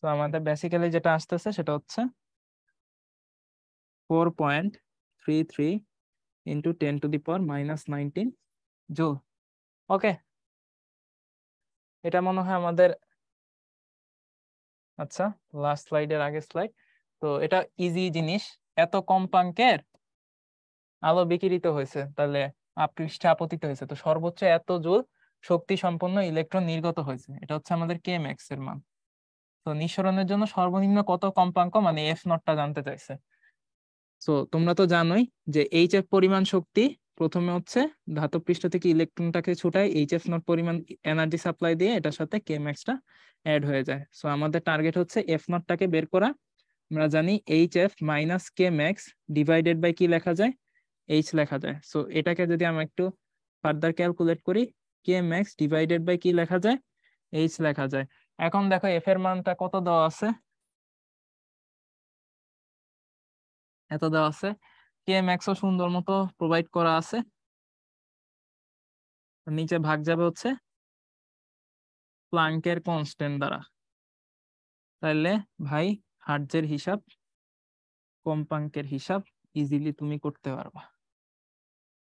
তো আমাদের বেসিক্যালি যেটা আসতেছে সেটা হচ্ছে 4.33 ইন্টু 10⁻⁻19 জুল। ওকে, এটা মনে হয় আমাদের, আচ্ছা লাস্ট স্লাইডের আগের স্লাইড। তো এটা ইজি জিনিস, এত কম্পাঙ্কের আলো বিকিরিত হয়েছে, তাহলে পৃষ্ঠে আপতিত হয়েছে, তো সর্বোচ্চ এত জুল শক্তি সম্পন্ন ইলেকট্রন নির্গত হয়েছে। এটা হচ্ছে আমাদের কে ম্যাক্স এর মান। তো নিঃসরণের জন্য সর্বনিম্ন কত কম্পাঙ্ক, মানে এফ নটটা জানতে চাইছে। তো তোমরা তো জানোই যে এইচ এফ পরিমাণ শক্তি প্রথমে হচ্ছে ধাতব পৃষ্ঠ থেকে ইলেকট্রনটাকে ছুটায়, এইচ এফ নট পরিমাণ এনার্জি সাপ্লাই দিয়ে এটার সাথে কে ম্যাক্সটা অ্যাড হয়ে যায়। সো আমাদের টার্গেট হচ্ছে এফ নটটাকে বের করা। আমরা জানি H F minus K max divided by কি লেখা যায়, এইচ লেখা যায়। সো এটাকে যদি আমরা একটু ফার্দার ক্যালকুলেট করি, কে ম্যাক্স ডিভাইডেড বাই কি লেখা যায়, এইচ লেখা যায়। এখন দেখো এফ এর মানটা কত দেওয়া আছে, এত দেওয়া আছে। কে ম্যাক্সও সুন্দর মতো প্রোভাইড করা আছে, নিচে ভাগ যাবে হচ্ছে প্লাঙ্কের কনস্ট্যান্ট দ্বারা। তাইলে ভাই হার্টজের হিসাব, কম্পাঙ্কের হিসাব ইজিলি তুমি করতে পারবা।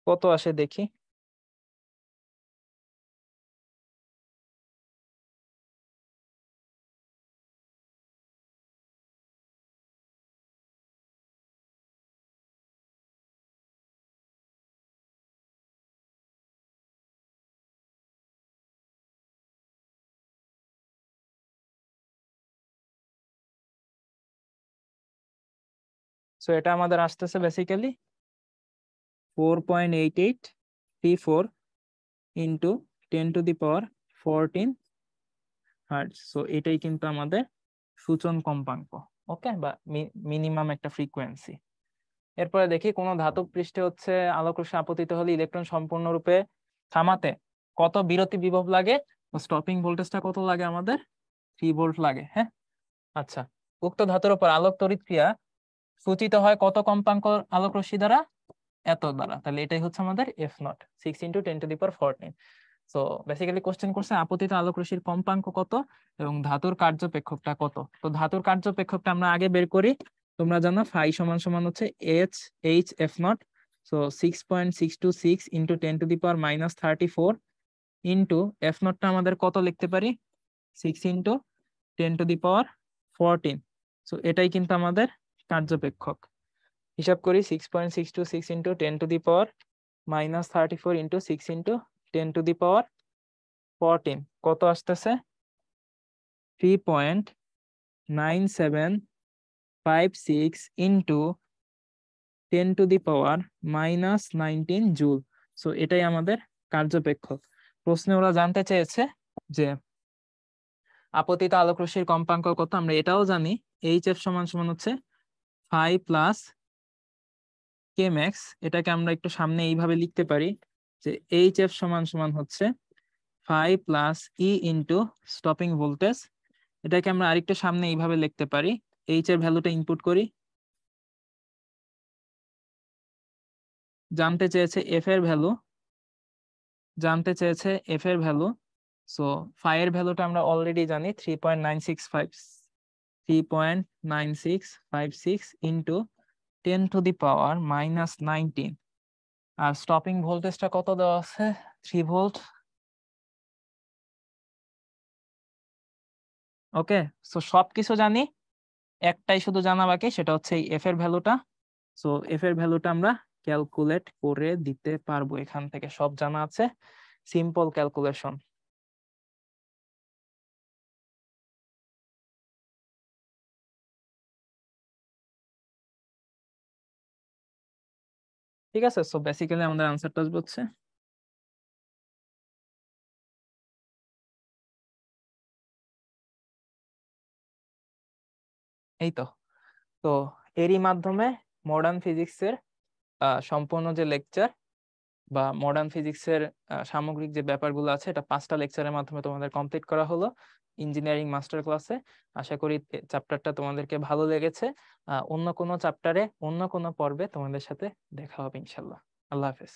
কত আসে দেখি। সো এটা আমাদের আসতেছে বেসিক্যালি 4.8834 ইন্টু 10⁻14 হার্টজ। সো এটাই কিন্তু আমাদের সূচন কম্পাঙ্ক, ওকে, বা মিনিমাম একটা ফ্রিকোয়েন্সি। এরপরে দেখি কোন ধাতব পৃষ্ঠে হচ্ছে আলোক রশ্মি আপতিত হলে ইলেকট্রন সম্পূর্ণরূপে থামাতে কত বিরতি বিভব লাগে, স্টপিং ভোল্টেজটা কত লাগে আমাদের, 3 ভোল্ট লাগে। হ্যাঁ, আচ্ছা, উক্ত ধাতুর উপর আলোক তড়িৎ ক্রিয়া সূচিত হয় কত কম্পাঙ্ক আলোক রশ্মি দ্বারা, এত দ্বারা। তাহলে এটাই হচ্ছে আমাদের F not, 6 into 10⁻14। So basically question করছে আপতিত আলোক রশ্মির কম্পাঙ্ক কত এবং ধাতুর কার্যপেক্ষকটা কত। তো ধাতুর কার্যপেক্ষকটা আমরা আগে বের করি। তোমরা জানো ফাই সমান সমান হচ্ছে H F not. So 6.626 into 10⁻⁻34 into F নটটা আমাদের কত লিখতে পারি, 6 ইন্টু 10⁻14। সো এটাই কিন্তু আমাদের কার্যপেক্ষক। হিসাব করি 6.626 ইন্টু 10⁻⁻34 ইন্টু 6 ইন্টু 10⁻14 কত আসতেছে, 3.9756 ইন্টু 10⁻⁻19 জুল। সো এটাই আমাদের কার্যপেক্ষক। প্রশ্নে ওরা জানতে চেয়েছে যে আপতিত আলোক রশ্মির কম্পাঙ্ক কত। আমরা এটাও জানি এইচ এফ সমান সমান হচ্ছে 5 প্লাস কে ম্যাক্স। এটাকে আমরা একটু সামনে এইভাবে লিখতে পারি যে এইচ এফ সমান সমান হচ্ছে 5 plus E into stopping voltage. এটাকে আমরা আরেকটু সামনে এইভাবে লিখতে পারি, এইচ এর ভ্যালুটা ইনপুট করি, জানতে চেয়েছে এফ এর ভ্যালু, জানতে চেয়েছে এফ এর ভ্যালু। সো ফাই এর ভ্যালুটা আমরা অলরেডি জানি 3.9656 ইন্টু 10⁻⁻19। আর স্টপিং ভোল্টেজটা কত দেওয়া আছে, 3 ভোল্ট। ওকে, সো সবকিছু জানি, একটাই শুধু জানা বাকি, সেটা হচ্ছে এই এফ এর ভ্যালুটা। সো এফ এর ভ্যালুটা আমরা ক্যালকুলেট করে দিতে পারবো, এখান থেকে সব জানা আছে, সিম্পল ক্যালকুলেশন। ঠিক আছে, সো বেসিক্যালি আমাদের আনসারটা আসবে হচ্ছে এই তো। তো এরই মাধ্যমে মডার্ন ফিজিক্সের সম্পূর্ণ যে লেকচার বা মডার্ন ফিজিক্সের সামগ্রিক যে ব্যাপারগুলো আছে, এটা 5টা লেকচারের মাধ্যমে তোমাদের কমপ্লিট করা হলো ইঞ্জিনিয়ারিং মাস্টার ক্লাসে। আশা করি চ্যাপ্টারটা তোমাদেরকে ভালো লেগেছে। অন্য কোনো চ্যাপ্টারে, অন্য কোনো পর্বে তোমাদের সাথে দেখা হবে ইনশাল্লাহ। আল্লাহ হাফেজ।